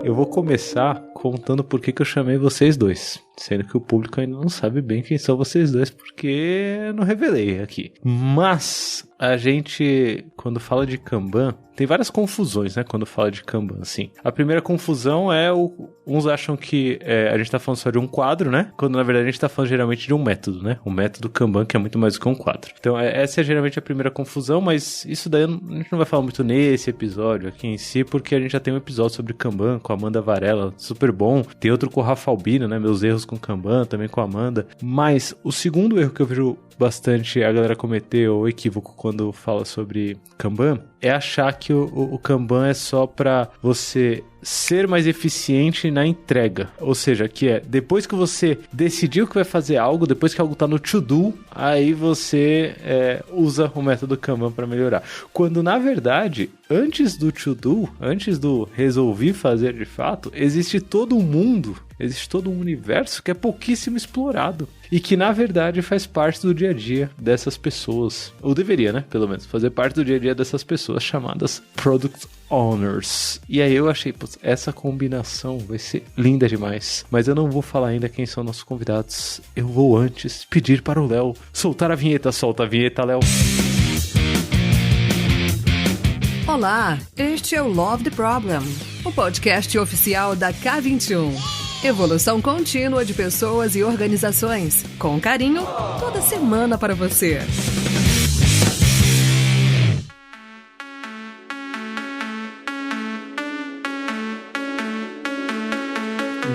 Eu vou começar contando por que eu chamei vocês dois. Sendo que o público ainda não sabe bem quem são vocês dois, porque eu não revelei aqui. Mas a gente, quando fala de Kanban, tem várias confusões, né? Quando fala de Kanban, assim. A primeira confusão é uns acham que a gente tá falando só de um quadro, né? Quando na verdade a gente tá falando geralmente de um método, né? Um método Kanban que é muito mais do que um quadro. Então essa é geralmente a primeira confusão, mas isso daí a gente não vai falar muito nesse episódio aqui em si, porque a gente já tem um episódio sobre Kanban com a Amanda Varela, super bom. Tem outro com o Rafa Albino, né? Meus erros com Kanban, também com a Amanda. Mas o segundo erro que eu vejo bastante a galera cometer, ou equívoco quando fala sobre Kanban, é achar que o Kanban é só pra você ser mais eficiente na entrega. Ou seja, que depois que você decidiu que vai fazer algo, depois que algo tá no to-do, aí você usa o método Kanban para melhorar. Quando, na verdade, antes do to-do, antes do resolvi fazer de fato, existe todo um mundo, existe todo um universo que é pouquíssimo explorado. E que, na verdade, faz parte do dia a dia dessas pessoas. Ou deveria, né? Pelo menos. Fazer parte do dia a dia dessas pessoas chamadas Product Owners. E aí eu achei, putz, essa combinação vai ser linda demais. Mas eu não vou falar ainda quem são nossos convidados. Eu vou antes pedir para o Léo soltar a vinheta. Solta a vinheta, Léo. Olá, este é o Love the Problem, o podcast oficial da K21. Evolução contínua de pessoas e organizações. Com carinho, toda semana para você.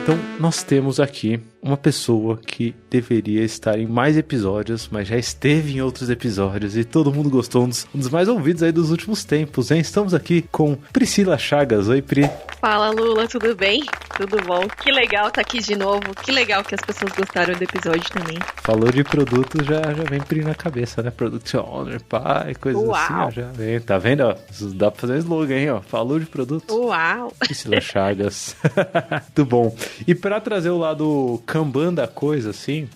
Então, nós temos aqui uma pessoa que deveria estar em mais episódios, mas já esteve em outros episódios e todo mundo gostou, um dos mais ouvidos aí dos últimos tempos, hein? Estamos aqui com Priscila Chagas. Oi, Pri. Fala, Lula, tudo bem? Tudo bom? Que legal estar aqui de novo, que legal que as pessoas gostaram do episódio também. Falou de produto, já vem Pri na cabeça, né? Product Owner, pai, coisas assim, ó, já vem. Tá vendo, ó? Dá pra fazer um slogan, hein, ó? Falou de produto. Uau! Priscila Chagas. Muito bom. E pra trazer o lado Kanban da coisa, assim,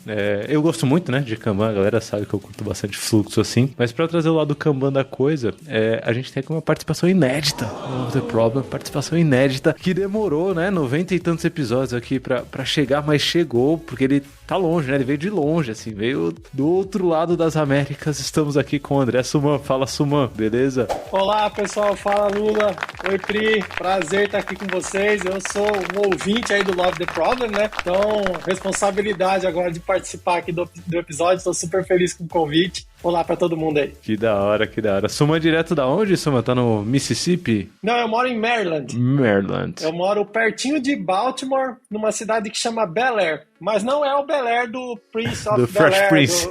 eu gosto muito, né, de Kanban, a galera sabe que eu curto bastante fluxo, assim, mas pra trazer o lado Kanban da coisa, a gente tem aqui uma participação inédita, The Problem, participação inédita, que demorou, né, 90 e tantos episódios aqui pra chegar, mas chegou, porque ele tá longe, né, ele veio de longe, assim, veio do outro lado das Américas. Estamos aqui com o André Suman. Fala, Suman, beleza? Olá, pessoal, fala, Lula. Oi, Pri, prazer estar aqui com vocês. Eu sou um ouvinte aí do Love the Problem, né? Então, responsabilidade agora de participar aqui do episódio. Estou super feliz com o convite. Olá pra todo mundo aí. Que da hora, que da hora. Suman direto da onde, Suman? Tá no Mississippi? Não, eu moro em Maryland. Maryland. Eu moro pertinho de Baltimore, numa cidade que chama Bel Air. Mas não é o Bel Air do Prince of do Bel Air, Fresh Prince.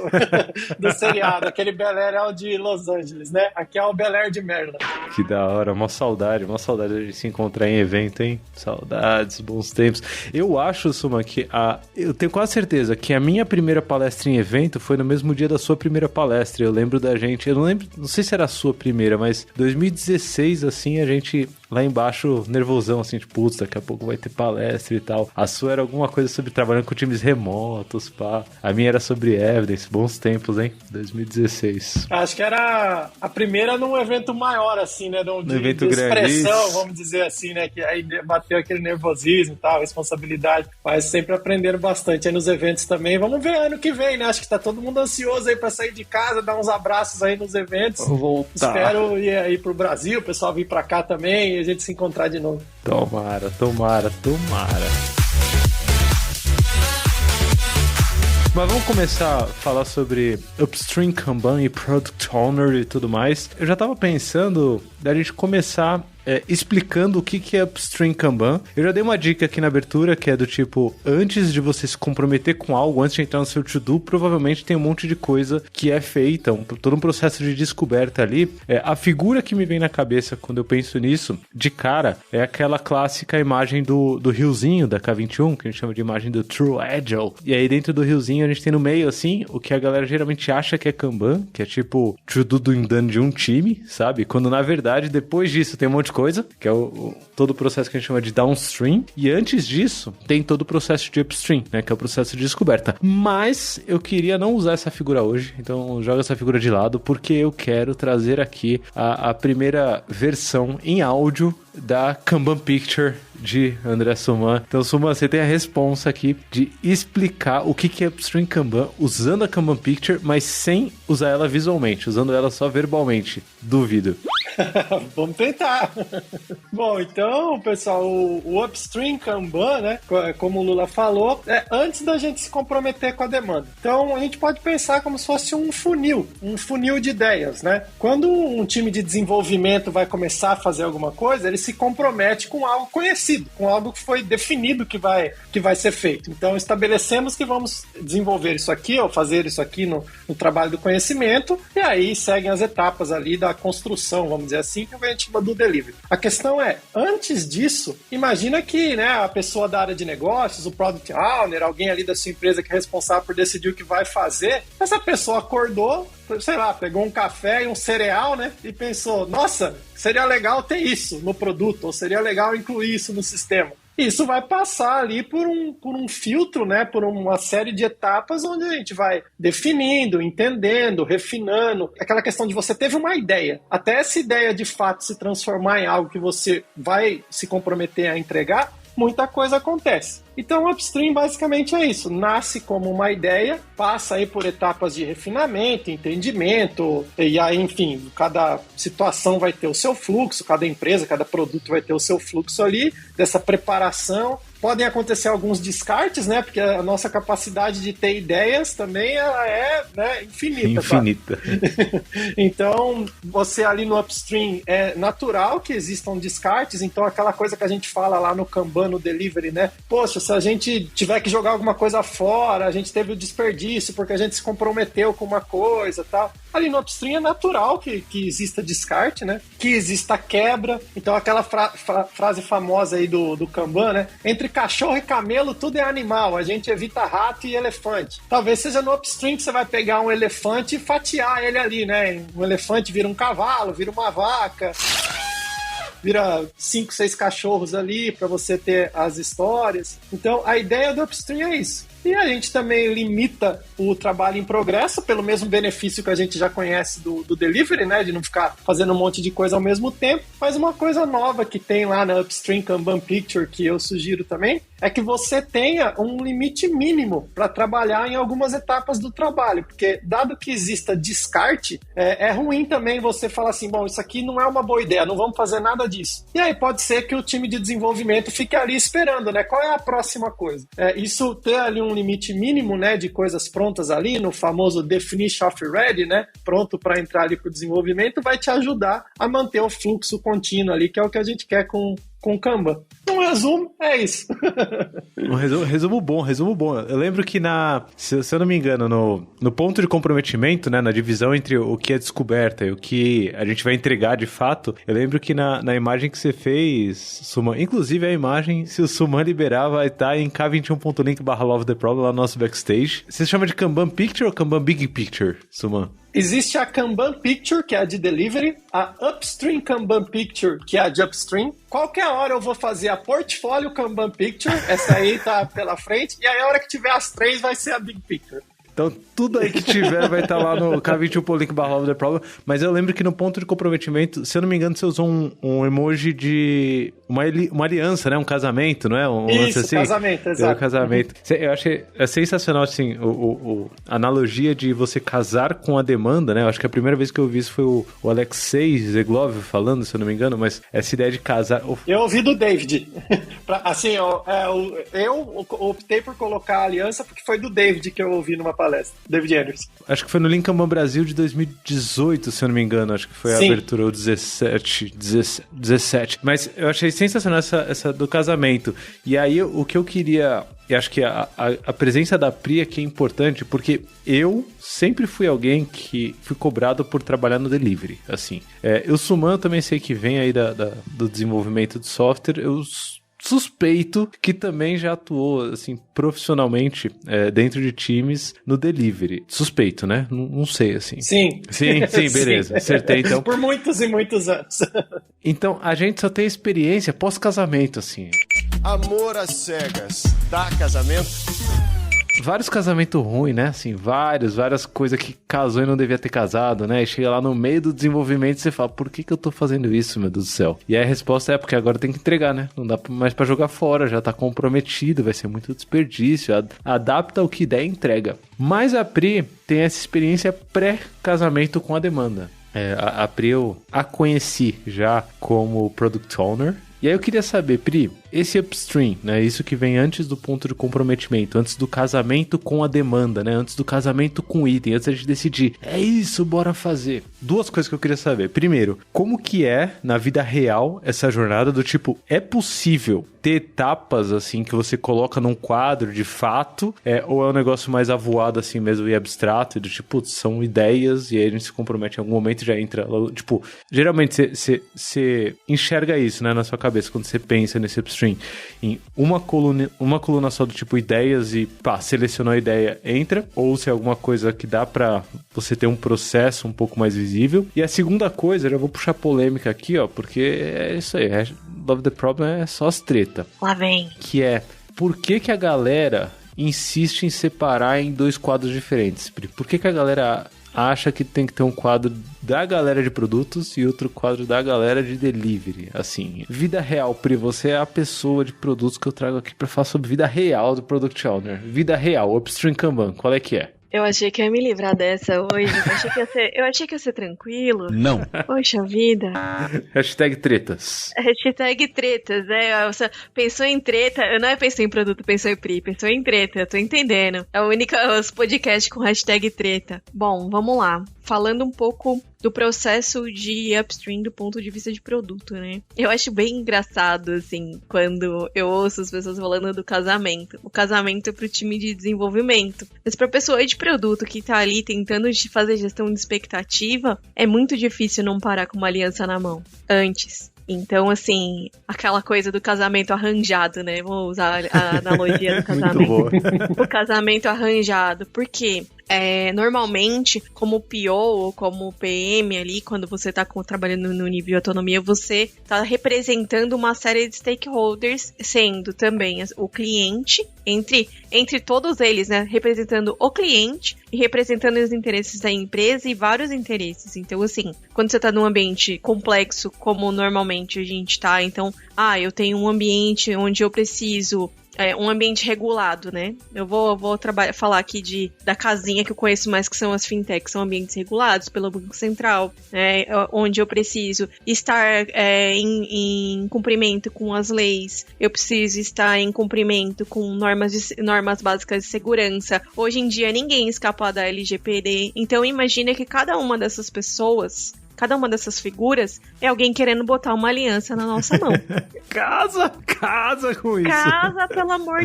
do seriado. Aquele Bel Air é o de Los Angeles, né? Aqui é o Bel Air de Maryland. Que da hora, uma saudade de se encontrar em evento, hein? Saudades, bons tempos. Eu acho, Suman, que eu tenho quase certeza que a minha primeira palestra em evento foi no mesmo dia da sua primeira palestra. Eu lembro da gente, eu não lembro, não sei se era a sua primeira, mas 2016, assim, a gente lá embaixo, nervosão, assim, tipo, putz, daqui a pouco vai ter palestra e tal. A sua era alguma coisa sobre trabalhando com times remotos, pá. A minha era sobre Evidence, bons tempos, hein? 2016. Acho que era a primeira num evento maior, assim, né? De evento expressão, grande, vamos dizer assim, né? Que aí bateu aquele nervosismo e tal, responsabilidade. Mas sempre aprenderam bastante aí nos eventos também. Vamos ver ano que vem, né? Acho que tá todo mundo ansioso aí pra sair de casa, dar uns abraços aí nos eventos. Vou voltar. Espero ir aí pro Brasil, o pessoal vir pra cá também e a gente se encontrar de novo. Tomara. Mas vamos começar a falar sobre Upstream Kanban e Product Owner e tudo mais. Eu já tava pensando da gente começar explicando o que é Upstream Kanban. Eu já dei uma dica aqui na abertura, que é do tipo, antes de você se comprometer com algo, antes de entrar no seu to-do, provavelmente tem um monte de coisa que é feita, todo um processo de descoberta ali. A figura que me vem na cabeça quando eu penso nisso, de cara, é aquela clássica imagem do riozinho da K21, que a gente chama de imagem do True Agile. E aí dentro do riozinho a gente tem no meio, assim, o que a galera geralmente acha que é Kanban, que é tipo to-do done de um time, sabe? Quando na verdade, depois disso, tem um monte de coisa, que é todo o processo que a gente chama de downstream, e antes disso, tem todo o processo de upstream, né, que é o processo de descoberta. Mas eu queria não usar essa figura hoje, então joga essa figura de lado, porque eu quero trazer aqui a primeira versão em áudio da Kanban Picture de André Suman. Então, Suman, você tem a responsa aqui de explicar o que é Upstream Kanban usando a Kanban Picture, mas sem usar ela visualmente, usando ela só verbalmente. Duvido. Vamos tentar. Bom, então, pessoal, o Upstream Kanban, né, como o Lula falou, é antes da gente se comprometer com a demanda. Então, a gente pode pensar como se fosse um funil de ideias, né? Quando um time de desenvolvimento vai começar a fazer alguma coisa, ele se compromete com algo conhecido, com algo que foi definido que vai ser feito. Então, estabelecemos que vamos desenvolver isso aqui, ou fazer isso aqui no trabalho do conhecimento, e aí seguem as etapas ali da construção, vamos dizer assim, que a gente chama do delivery. A questão é, antes disso, imagina que, né, a pessoa da área de negócios, o product owner, alguém ali da sua empresa que é responsável por decidir o que vai fazer, essa pessoa acordou, sei lá, pegou um café e um cereal, né, e pensou, nossa, seria legal ter isso no produto, ou seria legal incluir isso no sistema. Isso vai passar ali por um filtro, né, por uma série de etapas onde a gente vai definindo, entendendo, refinando. Aquela questão de você teve uma ideia. Até essa ideia de fato se transformar em algo que você vai se comprometer a entregar, muita coisa acontece. Então, o Upstream basicamente é isso. Nasce como uma ideia, passa aí por etapas de refinamento, entendimento, e aí, enfim, cada situação vai ter o seu fluxo, cada empresa, cada produto vai ter o seu fluxo ali, dessa preparação. Podem acontecer alguns descartes, né? Porque a nossa capacidade de ter ideias também ela é, né, infinita. Infinita. Tá? Então, você ali no Upstream é natural que existam descartes. Então, aquela coisa que a gente fala lá no Kanban, no Delivery, né? Poxa, se a gente tiver que jogar alguma coisa fora, a gente teve o desperdício porque a gente se comprometeu com uma coisa, tal. Ali no Upstream é natural que exista descarte, né? Que exista quebra. Então, aquela frase famosa aí do Kanban, né? Entre cachorro e camelo, tudo é animal. A gente evita rato e elefante. Talvez seja no Upstream que você vai pegar um elefante e fatiar ele ali, né? Um elefante vira um cavalo, vira uma vaca, vira 5, 6 cachorros ali para você ter as histórias. Então, a ideia do Upstream é isso. E a gente também limita o trabalho em progresso pelo mesmo benefício que a gente já conhece do delivery, né? De não ficar fazendo um monte de coisa ao mesmo tempo. Mas uma coisa nova que tem lá na Upstream Kanban Picture, que eu sugiro também, é que você tenha um limite mínimo para trabalhar em algumas etapas do trabalho. Porque, dado que exista descarte, é ruim também você falar assim, bom, isso aqui não é uma boa ideia, não vamos fazer nada disso. E aí pode ser que o time de desenvolvimento fique ali esperando, né? Qual é a próxima coisa? Isso ter ali um limite mínimo, né, de coisas prontas ali, no famoso definition of ready, né, pronto para entrar ali para o desenvolvimento, vai te ajudar a manter o fluxo contínuo ali, que é o que a gente quer com Kanban. Um resumo, é isso. Resumo bom. Eu lembro que se eu não me engano, no ponto de comprometimento, né, na divisão entre o que é descoberta e o que a gente vai entregar de fato, eu lembro que na imagem que você fez, Suman, inclusive a imagem, se o Suman liberar, vai estar em k21.link/Love the Problem lá no nosso backstage. Você chama de Kanban Picture ou Kanban Big Picture, Suman? Existe a Kanban Picture, que é a de Delivery, a Upstream Kanban Picture, que é a de Upstream. Qualquer hora eu vou fazer a Portfólio Kanban Picture, essa aí tá pela frente, e aí a hora que tiver as 3 vai ser a Big Picture. Então, tudo aí que tiver vai estar lá no k21.link/Love the Problem. Mas eu lembro que no ponto de comprometimento, se eu não me engano, você usou um emoji de uma aliança, né? Um casamento, não é? Isso, assim, casamento, exato. Casamento. Eu achei sensacional, assim, a analogia de você casar com a demanda, né? Eu acho que a primeira vez que eu vi isso foi o Alexei Zeglov falando, se eu não me engano, mas essa ideia de casar... Eu ouvi do David. Assim, eu optei por colocar a aliança porque foi do David que eu ouvi numa palestra. David Anderson. Acho que foi no Kanban Brasil de 2018, se eu não me engano. Acho que foi a abertura ou 17. Mas eu achei sensacional essa do casamento. E aí, o que eu queria... Eu acho que a presença da Pri aqui é importante, porque eu sempre fui alguém que fui cobrado por trabalhar no delivery, assim. O Suman eu também sei que vem aí do desenvolvimento de software. Eu suspeito que também já atuou, assim, profissionalmente dentro de times no delivery. Suspeito, né? Não sei, assim. Sim. Sim, beleza. Acertei, então. Por muitos e muitos anos. Então, a gente só tem experiência pós-casamento, assim. Amor às cegas. Dá casamento? Vários casamentos ruins, né? Assim, várias coisas que casou e não devia ter casado, né? E chega lá no meio do desenvolvimento e você fala, por que eu tô fazendo isso, meu Deus do céu? E aí a resposta é porque agora tem que entregar, né? Não dá mais pra jogar fora, já tá comprometido, vai ser muito desperdício. Adapta o que der e entrega. Mas a Pri tem essa experiência pré-casamento com a demanda. A Pri eu a conheci já como Product Owner. E aí eu queria saber, Pri, esse upstream, né, isso que vem antes do ponto de comprometimento, antes do casamento com a demanda, né, antes do casamento com o item, antes de decidir, é isso, bora fazer. Duas coisas que eu queria saber. Primeiro, como que é, na vida real, essa jornada do tipo, é possível ter etapas, assim, que você coloca num quadro de fato, ou é um negócio mais avoado, assim mesmo, e abstrato, e do tipo, são ideias, e aí a gente se compromete em algum momento e já entra, tipo, geralmente você enxerga isso, né, na sua cabeça, quando você pensa nesse upstream, em uma coluna só do tipo ideias e selecionou a ideia, entra, ou se é alguma coisa que dá pra você ter um processo um pouco mais visível. E a segunda coisa, eu já vou puxar polêmica aqui, ó, porque é isso aí, Love the Problem é só as treta. Lá vem. Que é, por que a galera insiste em separar em dois quadros diferentes? Por que a galera acha que tem que ter um quadro da galera de produtos e outro quadro da galera de delivery? Assim, vida real, Pri, você é a pessoa de produtos que eu trago aqui pra falar sobre vida real do Product Owner. Vida real, Upstream Kanban, qual é que é? Eu achei que eu ia me livrar dessa hoje. Eu achei que ia ser tranquilo. Não. Poxa vida. Hashtag tretas. Hashtag tretas, Você pensou em treta, eu não pensei em produto, pensou em Pri, pensou em treta, eu tô entendendo. É o único podcast com hashtag treta. Bom, vamos lá. Falando um pouco do processo de upstream do ponto de vista de produto, né? Eu acho bem engraçado, assim, quando eu ouço as pessoas falando do casamento. O casamento é pro time de desenvolvimento. Mas pra pessoa de produto que tá ali tentando fazer gestão de expectativa, é muito difícil não parar com uma aliança na mão. Antes. Então, assim, aquela coisa do casamento arranjado, né? Vou usar a analogia do casamento. Muito boa. O casamento arranjado. Por quê? Normalmente, como PO ou como PM ali, quando você tá trabalhando no nível de autonomia, você tá representando uma série de stakeholders, sendo também o cliente, entre todos eles, né, representando o cliente e representando os interesses da empresa e vários interesses. Então, assim, quando você tá num ambiente complexo, como normalmente a gente tá, então, eu tenho um ambiente onde eu preciso... um ambiente regulado, né? Eu vou falar aqui da casinha que eu conheço mais, que são as fintechs, são ambientes regulados pelo Banco Central, onde eu preciso estar em cumprimento com as leis, eu preciso estar em cumprimento com normas básicas de segurança. Hoje em dia ninguém escapa da LGPD, então imagina que cada uma dessas pessoas... Cada uma dessas figuras é alguém querendo botar uma aliança na nossa mão. Casa com isso. Casa, pelo amor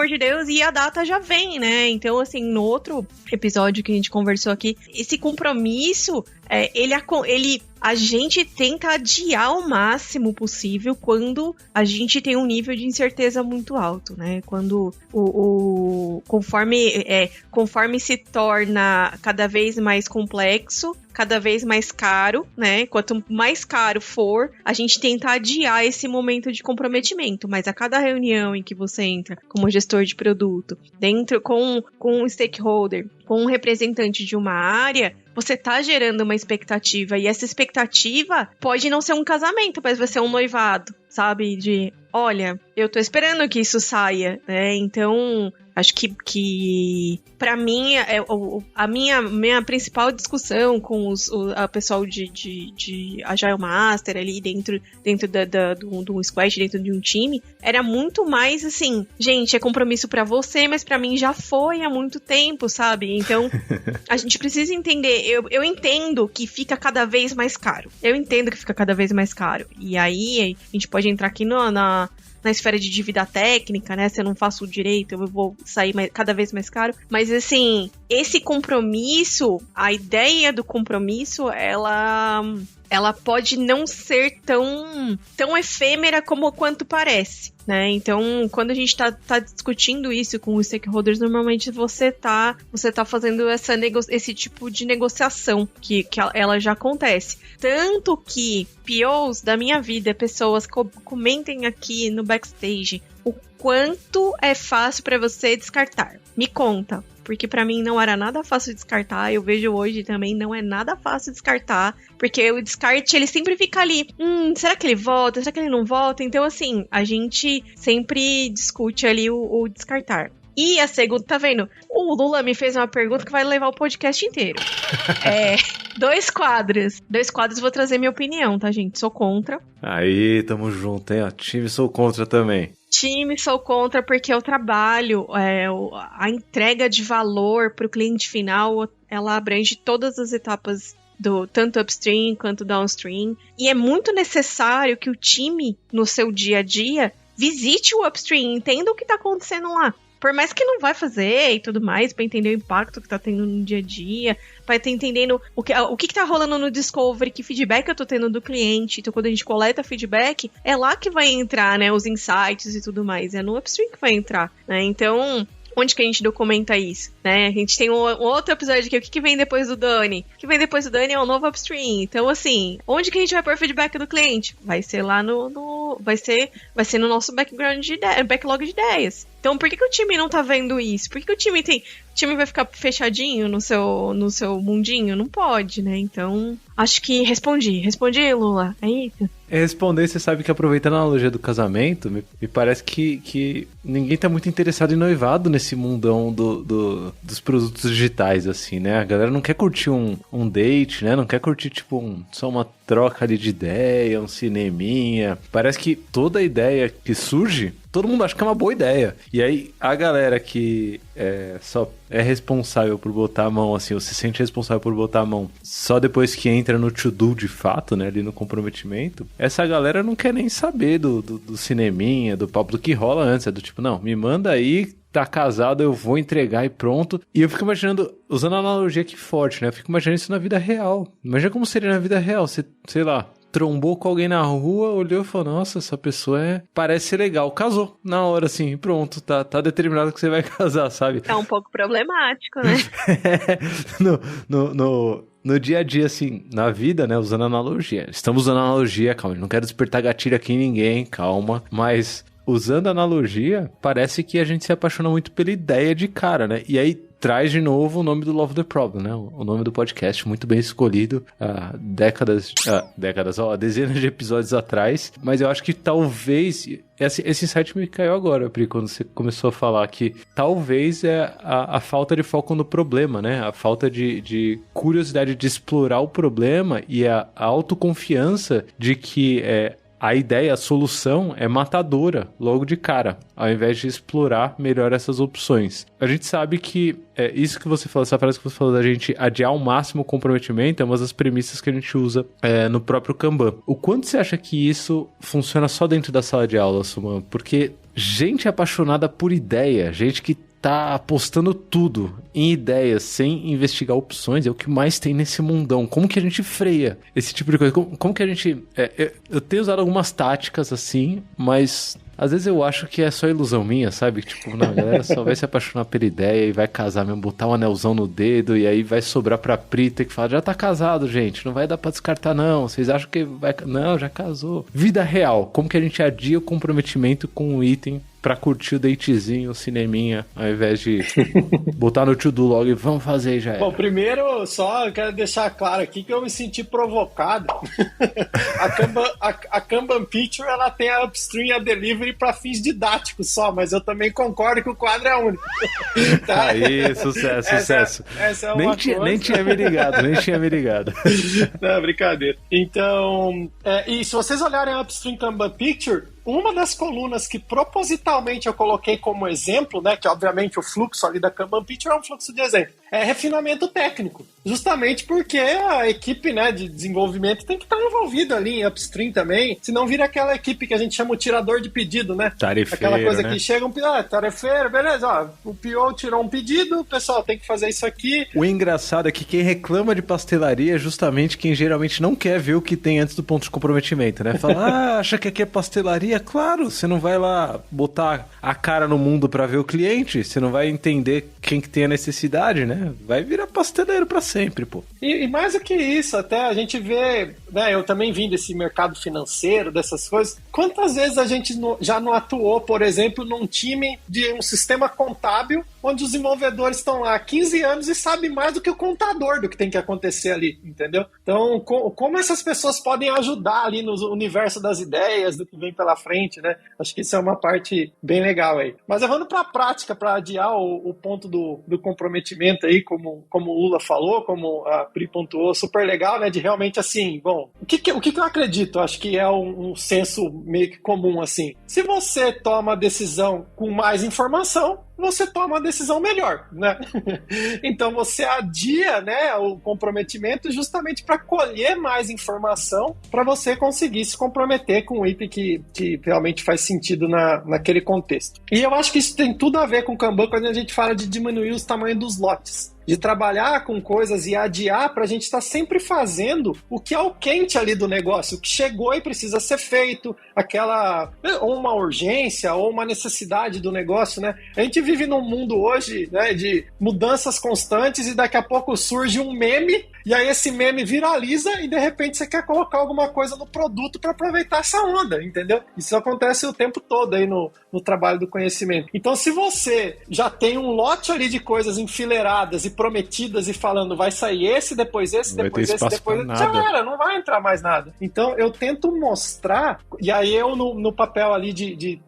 de Deus. E a data já vem, né? Então, assim, no outro episódio que a gente conversou aqui, esse compromisso, a gente tenta adiar o máximo possível quando a gente tem um nível de incerteza muito alto, né? Quando conforme se torna cada vez mais complexo, cada vez mais caro, né? Quanto mais caro for, a gente tenta adiar esse momento de comprometimento. Mas a cada reunião em que você entra como gestor de produto, dentro com um stakeholder, com um representante de uma área, você tá gerando uma expectativa. E essa expectativa pode não ser um casamento, mas vai ser um noivado, sabe? De, olha, eu tô esperando que isso saia, né? Então... Acho que para mim, a minha principal discussão com o pessoal de Agile Master ali dentro do squad, dentro de um time, era muito mais assim, gente, é compromisso para você, mas para mim já foi há muito tempo, sabe? Então, a gente precisa entender, eu entendo que fica cada vez mais caro. E aí, a gente pode entrar aqui na esfera de dívida técnica, né? Se eu não faço direito, eu vou sair cada vez mais caro. Mas, assim, esse compromisso, a ideia do compromisso, ela ela pode não ser tão efêmera como quanto parece, né? Então, quando a gente tá discutindo isso com os stakeholders, normalmente você tá fazendo esse tipo de negociação que ela já acontece. Tanto que POs da minha vida, pessoas comentem aqui no backstage o quanto é fácil para você descartar. Me conta. Porque pra mim não era nada fácil descartar, eu vejo hoje também não é nada fácil descartar, porque o descarte ele sempre fica ali, será que ele volta, será que ele não volta? Então assim, a gente sempre discute ali o descartar. E a segunda, tá vendo? O Lula me fez uma pergunta que vai levar o podcast inteiro. 2 quadros. 2 quadros, vou trazer minha opinião, tá, gente? Sou contra. Aí, tamo junto, hein? Time sou contra também. Time sou contra porque o trabalho, a entrega de valor para o cliente final, ela abrange todas as etapas do tanto upstream quanto downstream. E é muito necessário que o time, no seu dia a dia, visite o upstream, entenda o que está acontecendo lá. Por mais que não vai fazer e tudo mais, para entender o impacto que tá tendo no dia a dia, para estar entendendo o que tá rolando no Discovery, que feedback eu tô tendo do cliente. Então, quando a gente coleta feedback, é lá que vai entrar, né, os insights e tudo mais. É no upstream que vai entrar, né? Então, onde que a gente documenta isso, né? A gente tem um outro episódio aqui, o que vem depois do Dani? O que vem depois do Dani é o novo upstream. Então, assim, onde que a gente vai pôr feedback do cliente? Vai ser lá vai ser no nosso backlog de ideias. Então, por que o time não tá vendo isso? Por que o time vai ficar fechadinho no seu mundinho? Não pode, né? Então, acho que respondi, Lula. É isso? Responder, você sabe que aproveitando a analogia do casamento, me parece que ninguém tá muito interessado em noivado nesse mundão dos produtos digitais, assim, né? A galera não quer curtir um date, né? Não quer curtir, tipo, só uma troca ali de ideia, um cineminha. Parece que toda ideia que surge, todo mundo acha que é uma boa ideia. E aí, a galera que só é responsável por botar a mão, assim, ou se sente responsável por botar a mão só depois que entra no to-do de fato, né, ali no comprometimento, essa galera não quer nem saber do cineminha, do papo, do que rola antes. É do tipo, não, me manda aí, tá casado, eu vou entregar e pronto. E eu fico imaginando, usando a analogia aqui forte, né, eu fico imaginando isso na vida real. Imagina como seria na vida real, você, sei lá, trombou com alguém na rua, olhou e falou, nossa, essa pessoa parece ser legal. Casou na hora, assim, pronto, tá determinado que você vai casar, sabe? É um pouco problemático, né? No dia a dia, assim, na vida, né, usando analogia. Estamos usando analogia, calma, não quero despertar gatilho aqui em ninguém, calma, mas usando analogia, parece que a gente se apaixona muito pela ideia de cara, né? E aí traz de novo o nome do Love the Problem, né? O nome do podcast, muito bem escolhido, dezenas de episódios atrás, mas eu acho que talvez, esse insight me caiu agora, Pri, quando você começou a falar que talvez é a falta de foco no problema, né? A falta de curiosidade de explorar o problema e a autoconfiança de que a ideia, a solução é matadora logo de cara, ao invés de explorar melhor essas opções. A gente sabe que isso que você falou, essa frase que você falou da gente adiar ao máximo o comprometimento é uma das premissas que a gente usa no próprio Kanban. O quanto você acha que isso funciona só dentro da sala de aula, Suman? Porque gente apaixonada por ideia, gente que tá apostando tudo em ideias sem investigar opções, é o que mais tem nesse mundão. Como que a gente freia esse tipo de coisa? Como que a gente... eu tenho usado algumas táticas assim, mas às vezes eu acho que é só ilusão minha, sabe? Tipo, não, a galera só vai se apaixonar pela ideia e vai casar mesmo, botar um anelzão no dedo e aí vai sobrar pra Pri ter que falar, já tá casado, gente, não vai dar pra descartar não, vocês acham que vai... Não, já casou. Vida real, como que a gente adia o comprometimento com um item pra curtir o datezinho, o cineminha, ao invés de botar no to-do logo e vamos fazer já. Bom, primeiro, só quero deixar claro aqui que eu me senti provocado. A Kanban Picture, ela tem a upstream e a delivery para fins didáticos só, mas eu também concordo que o quadro é único. Tá? Aí, sucesso. Essa é nem tinha me ligado. Não, brincadeira. Então, e se vocês olharem a upstream Kanban Picture, uma das colunas que propositalmente eu coloquei como exemplo, né, que obviamente o fluxo ali da Kanban Picture é um fluxo de exemplo. é refinamento técnico. Justamente porque a equipe, né, de desenvolvimento tem que estar envolvida ali em upstream também, senão vira aquela equipe que a gente chama o tirador de pedido, né? Tarefeiro, aquela coisa, né? Que chega tarefeiro, beleza, ó, o PO tirou um pedido, o pessoal tem que fazer isso aqui. O engraçado é que quem reclama de pastelaria é justamente quem geralmente não quer ver o que tem antes do ponto de comprometimento, né? Fala, acha que aqui é pastelaria? Claro, você não vai lá botar a cara no mundo pra ver o cliente, você não vai entender quem que tem a necessidade, né? Vai virar pasteleiro pra sempre, pô. E mais do que isso, até a gente vê, né, eu também vim desse mercado financeiro, dessas coisas, quantas vezes a gente já não atuou, por exemplo, num time de um sistema contábil, onde os desenvolvedores estão lá há 15 anos e sabem mais do que o contador do que tem que acontecer ali, entendeu? Então, como essas pessoas podem ajudar ali no universo das ideias, do que vem pela frente, né? Acho que isso é uma parte bem legal aí. Mas levando para a prática, para adiar o ponto do comprometimento aí, como o Lula falou, como a Pri pontuou, super legal, né? De realmente, assim, bom, o que eu acredito? Acho que é um senso meio que comum, assim. Se você toma a decisão com mais informação, você toma uma decisão melhor, né? Então você adia, né, o comprometimento justamente para colher mais informação para você conseguir se comprometer com um item que realmente faz sentido naquele contexto. E eu acho que isso tem tudo a ver com o Kanban quando a gente fala de diminuir os tamanhos dos lotes, de trabalhar com coisas e adiar para a gente estar sempre fazendo o que é o quente ali do negócio, o que chegou e precisa ser feito, ou uma urgência, ou uma necessidade do negócio, né? A gente vive num mundo hoje, né, de mudanças constantes e daqui a pouco surge um meme e aí esse meme viraliza e de repente você quer colocar alguma coisa no produto para aproveitar essa onda, entendeu? Isso acontece o tempo todo aí no trabalho do conhecimento. Então se você já tem um lote ali de coisas enfileiradas e prometidas e falando vai sair esse, depois esse, depois esse, depois esse, já era, não vai entrar mais nada. Então eu tento mostrar, e aí eu no papel ali de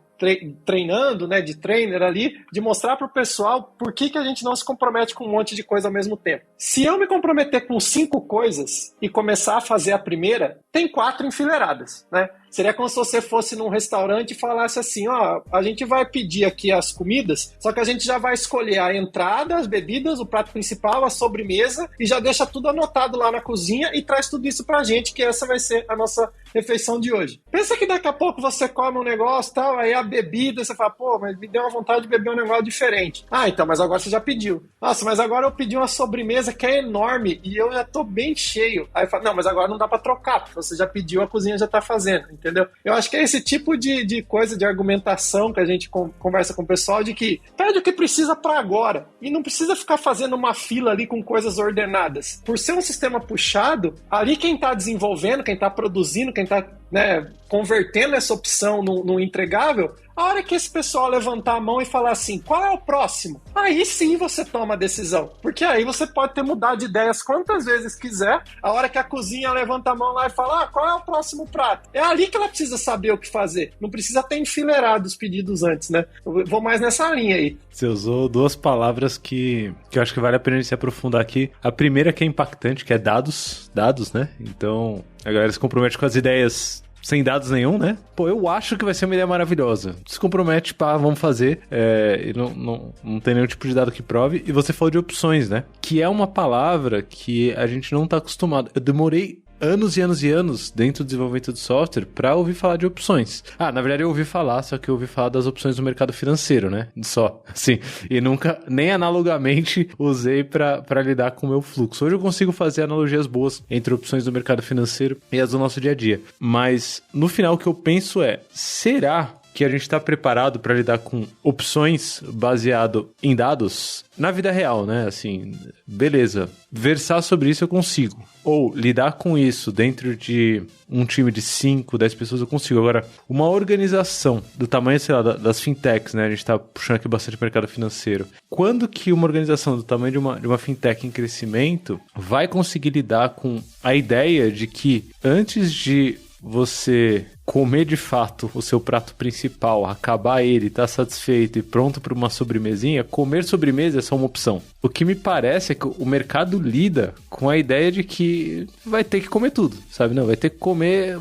treinando, né, de trainer ali, de mostrar pro pessoal por que a gente não se compromete com um monte de coisa ao mesmo tempo. Se eu me comprometer com 5 coisas e começar a fazer a primeira, tem 4 enfileiradas, né? Seria como se você fosse num restaurante e falasse assim, ó, a gente vai pedir aqui as comidas, só que a gente já vai escolher a entrada, as bebidas, o prato principal, a sobremesa e já deixa tudo anotado lá na cozinha e traz tudo isso pra gente, que essa vai ser a nossa refeição de hoje. Pensa que daqui a pouco você come um negócio e tal, aí a bebida, você fala, pô, mas me deu uma vontade de beber um negócio diferente. Ah, então, mas agora você já pediu. Nossa, mas agora eu pedi uma sobremesa que é enorme e eu já tô bem cheio. Aí fala, não, mas agora não dá pra trocar, porque você já pediu, a cozinha já tá fazendo, entendeu? Eu acho que é esse tipo de coisa, de argumentação que a gente conversa com o pessoal, de que pede o que precisa pra agora e não precisa ficar fazendo uma fila ali com coisas ordenadas. Por ser um sistema puxado, ali quem tá desenvolvendo, quem tá produzindo, quem tá, né, convertendo essa opção num entregável, a hora que esse pessoal levantar a mão e falar assim, qual é o próximo? Aí sim você toma a decisão. Porque aí você pode ter mudado de ideias quantas vezes quiser. A hora que a cozinha levanta a mão lá e fala, qual é o próximo prato? É ali que ela precisa saber o que fazer. Não precisa ter enfileirado os pedidos antes, né? Eu vou mais nessa linha aí. Você usou 2 palavras que eu acho que vale a pena a gente se aprofundar aqui. A primeira que é impactante, que é dados, né? Então, a galera se compromete com as ideias sem dados nenhum, né? Pô, eu acho que vai ser uma ideia maravilhosa. Se compromete, pá, vamos fazer. E não tem nenhum tipo de dado que prove. E você falou de opções, né? Que é uma palavra que a gente não tá acostumado. Eu demorei anos e anos e anos dentro do desenvolvimento de software pra ouvir falar de opções. Na verdade eu ouvi falar, só que eu ouvi falar das opções do mercado financeiro, né? Só, assim. E nunca, nem analogamente, usei pra lidar com o meu fluxo. Hoje eu consigo fazer analogias boas entre opções do mercado financeiro e as do nosso dia a dia. Mas, no final, o que eu penso é, será que a gente está preparado para lidar com opções baseado em dados na vida real, né? Assim, beleza, versar sobre isso eu consigo. Ou lidar com isso dentro de um time de 5, 10 pessoas eu consigo. Agora, uma organização do tamanho, sei lá, das fintechs, né? A gente está puxando aqui bastante o mercado financeiro. Quando que uma organização do tamanho de uma fintech em crescimento vai conseguir lidar com a ideia de que antes de você comer de fato o seu prato principal, acabar ele, tá satisfeito e pronto para uma sobremesinha, comer sobremesa é só uma opção. O que me parece é que o mercado lida com a ideia de que vai ter que comer tudo, sabe? Não, vai ter que comer...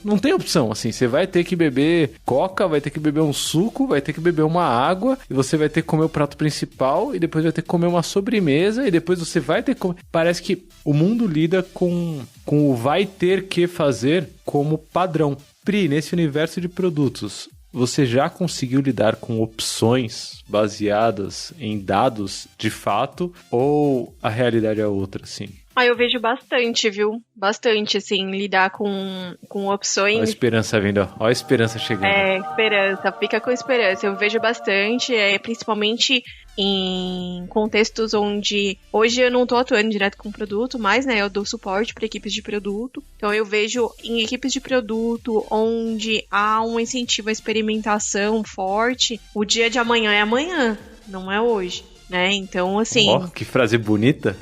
Não tem opção, assim. Você vai ter que beber coca, vai ter que beber um suco, vai ter que beber uma água, e você vai ter que comer o prato principal, e depois vai ter que comer uma sobremesa, e depois você vai ter que comer... Parece que o mundo lida com o vai ter que fazer como padrão. Pri, nesse universo de produtos, você já conseguiu lidar com opções baseadas em dados de fato ou a realidade é outra, assim? Eu vejo bastante, viu? Bastante, assim, lidar com opções. Olha a esperança vindo, ó. Olha a esperança chegando. Esperança, fica com esperança. Eu vejo bastante, principalmente em contextos onde hoje eu não tô atuando direto com produto, mas, né, eu dou suporte para equipes de produto. Então eu vejo em equipes de produto onde há um incentivo à experimentação forte, o dia de amanhã é amanhã, não é hoje. Né? Então, assim... que frase bonita.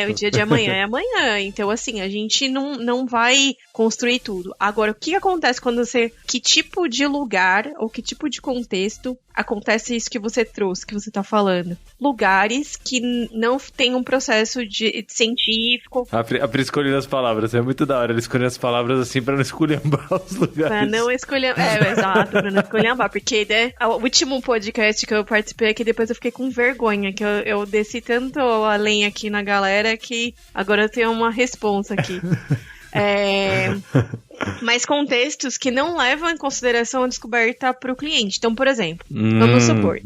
O dia de amanhã é amanhã. Então, assim, a gente não vai construir tudo. Agora, o que acontece quando você... Que tipo de lugar ou que tipo de contexto acontece isso que você trouxe, que você tá falando? Lugares que não tem um processo de científico. A Pri escolhendo as palavras. É muito da hora. Ele escolhendo as palavras assim pra não esculhambar os lugares. Pra não esculhambar. Exato. Pra não esculhambar. Porque, né, o último podcast que eu participei aqui, depois eu fiquei com vergonha, que eu desci tanto a lenha aqui na galera que agora eu tenho uma responsa aqui. Mas contextos que não levam em consideração a descoberta para o cliente. Então, por exemplo, vamos supor,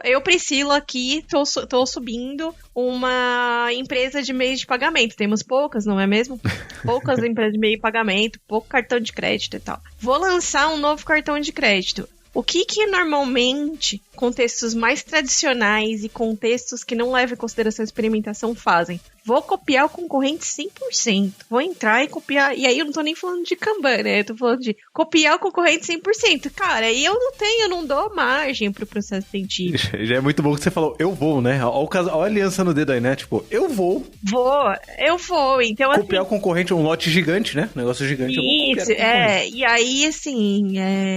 eu, Priscila, aqui, tô subindo uma empresa de meio de pagamento. Temos poucas, não é mesmo? Poucas empresas de meio de pagamento, pouco cartão de crédito e tal. Vou lançar um novo cartão de crédito. O que normalmente contextos mais tradicionais e contextos que não levam em consideração a experimentação fazem? Vou copiar o concorrente 100%. Vou entrar e copiar. E aí eu não tô nem falando de Kanban, né? Eu tô falando de copiar o concorrente 100%. Cara, aí eu não dou margem pro processo científico. Já é muito bom que você falou, eu vou, né? Olha a aliança no dedo aí, né? Tipo, eu vou. Eu vou. Então, copiar assim, o concorrente é um lote gigante, né? Negócio gigante. Isso, e aí, assim,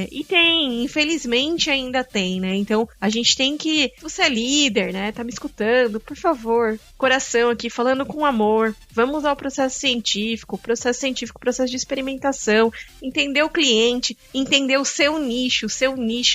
e tem, infelizmente ainda tem, né? Então, a gente tem que, você é líder, né? Tá me escutando, por favor, coração aqui, falando com amor, vamos ao processo científico, processo de experimentação, entender o cliente, entender o seu nicho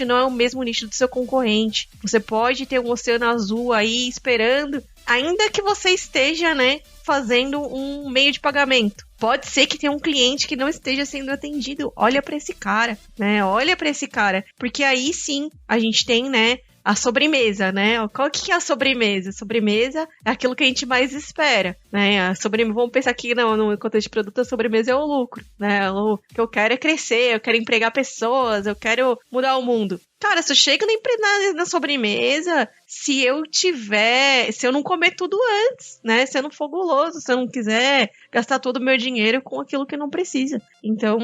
não é o mesmo nicho do seu concorrente. Você pode ter um oceano azul aí esperando, ainda que você esteja, né, fazendo um meio de pagamento. Pode ser que tenha um cliente que não esteja sendo atendido. Olha para esse cara, né? Olha para esse cara. Porque aí sim, a gente tem, né, a sobremesa, né? Qual que é a sobremesa? A sobremesa é aquilo que a gente mais espera, né? Vamos pensar aqui no contexto de produto, a sobremesa é o lucro, né? O que eu quero é crescer, eu quero empregar pessoas, eu quero mudar o mundo. Cara, se eu chego na sobremesa, se eu não comer tudo antes, né? Se eu não for guloso, se eu não quiser gastar todo o meu dinheiro com aquilo que não precisa. Então,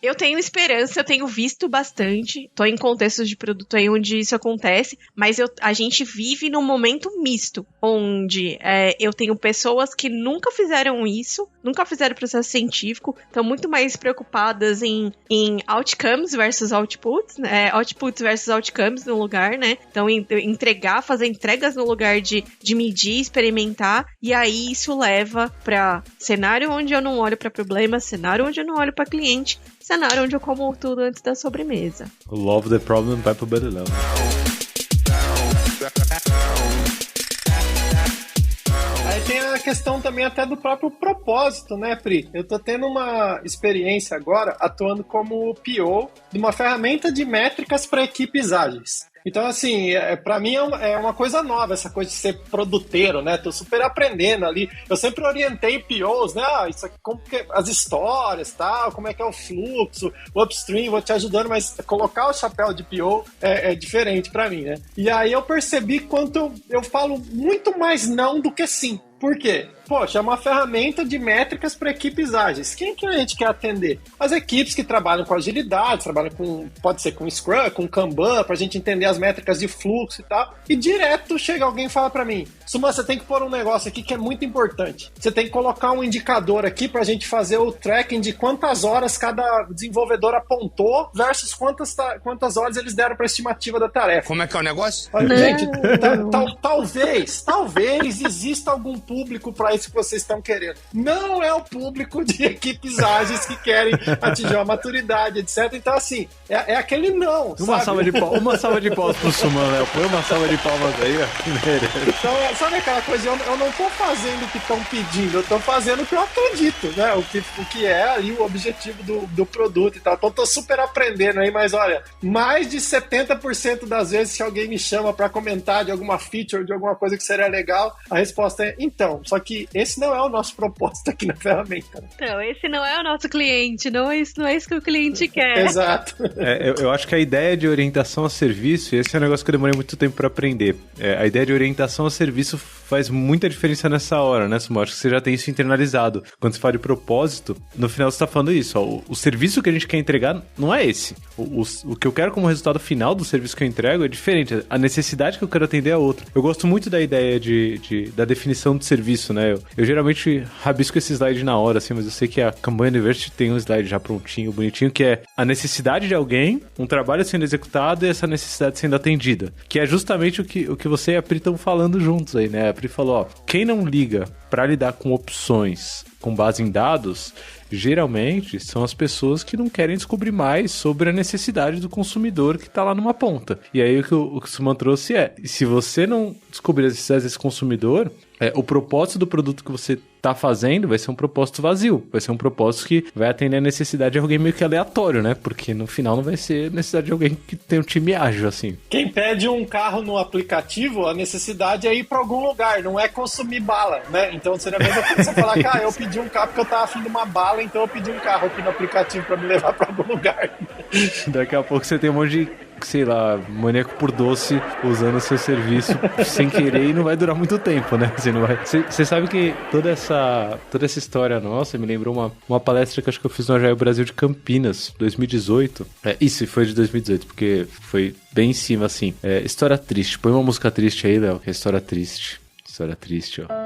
eu tenho esperança, eu tenho visto bastante. Tô em contextos de produto aí onde isso acontece, mas a gente vive num momento misto, onde eu tenho pessoas que nunca fizeram isso, nunca fizeram processo científico, estão muito mais preocupadas em outcomes versus outputs, né? Outputs versus outcomes no lugar, né? Então, fazer entregas no lugar de medir, experimentar, e aí isso leva para cenário onde eu não olho para problema, cenário onde eu não olho para cliente, cenário onde eu como tudo antes da sobremesa. Love the problem, vai pro Bedelão. Aí tem a questão também até do próprio propósito, né, Pri? Eu tô tendo uma experiência agora atuando como PO de uma ferramenta de métricas para equipes ágeis. Então, assim, pra mim é uma coisa nova, essa coisa de ser produteiro, né? Tô super aprendendo ali. Eu sempre orientei POs, né? Isso aqui, como que as histórias, tal, como é que é o fluxo, o upstream, vou te ajudando, mas colocar o chapéu de PO é diferente pra mim, né? E aí eu percebi quanto eu falo muito mais não do que sim. Por quê? Poxa, é uma ferramenta de métricas para equipes ágeis. Quem que a gente quer atender? As equipes que trabalham com agilidade, trabalham com, pode ser com Scrum, com Kanban, para a gente entender as métricas de fluxo e tal. E direto chega alguém e fala para mim, Suman, você tem que pôr um negócio aqui que é muito importante. Você tem que colocar um indicador aqui para a gente fazer o tracking de quantas horas cada desenvolvedor apontou versus quantas horas eles deram para a estimativa da tarefa. Como é que é o negócio? Gente, talvez exista algum público para isso que vocês estão querendo. Não é o público de equipes ágeis que querem atingir a maturidade, etc. Então, assim, é aquele não, uma salva de palmas pro Suman, Léo. Põe uma salva de palmas aí, ó. Então, sabe aquela coisa? Eu não tô fazendo o que estão pedindo, eu tô fazendo o que eu acredito, né? O que é ali o objetivo do produto e tal. Então, tô super aprendendo aí, mas olha, mais de 70% das vezes que alguém me chama para comentar de alguma feature, de alguma coisa que seria legal, a resposta é, então, só que esse não é o nosso propósito aqui na ferramenta. Né? Então, esse não é o nosso cliente, não é isso que o cliente quer. Exato. Eu acho que a ideia de orientação a serviço, e esse é um negócio que eu demorei muito tempo para aprender, a ideia de orientação a serviço faz muita diferença nessa hora, né, Suman? Acho que você já tem isso internalizado. Quando você fala de propósito, no final você tá falando isso, ó, o serviço que a gente quer entregar não é esse. O que eu quero como resultado final do serviço que eu entrego é diferente. A necessidade que eu quero atender é outra. Eu gosto muito da ideia da definição do serviço, né? Eu geralmente rabisco esse slide na hora, assim, mas eu sei que a Kanban University tem um slide já prontinho, bonitinho, que é a necessidade de alguém, um trabalho sendo executado e essa necessidade sendo atendida. Que é justamente o que você e a Pri estão falando juntos aí, né? A Pri falou, ó, quem não liga para lidar com opções com base em dados, geralmente são as pessoas que não querem descobrir mais sobre a necessidade do consumidor que está lá numa ponta. E aí o que o Suman trouxe se você não descobrir as necessidades desse consumidor, o propósito do produto que você está fazendo vai ser um propósito vazio, vai ser um propósito que vai atender a necessidade de alguém meio que aleatório, né? Porque no final não vai ser necessidade de alguém que tem um time ágil, assim. Quem pede um carro no aplicativo, a necessidade é ir para algum lugar, não é consumir bala, né? Então seria a mesma coisa você falar que eu pedi um carro porque eu tava afim de uma bala, então eu pedi um carro aqui no aplicativo para me levar para algum lugar. Daqui a pouco você tem um monte de, sei lá, maníaco por doce usando o seu serviço sem querer e não vai durar muito tempo, né? Você sabe que toda essa história nossa me lembrou uma palestra que acho que eu fiz no Agile Brasil de Campinas, 2018. Isso, foi de 2018, porque foi bem em cima, assim. História triste. Põe uma música triste aí, Léo, que é história triste. História triste, ó.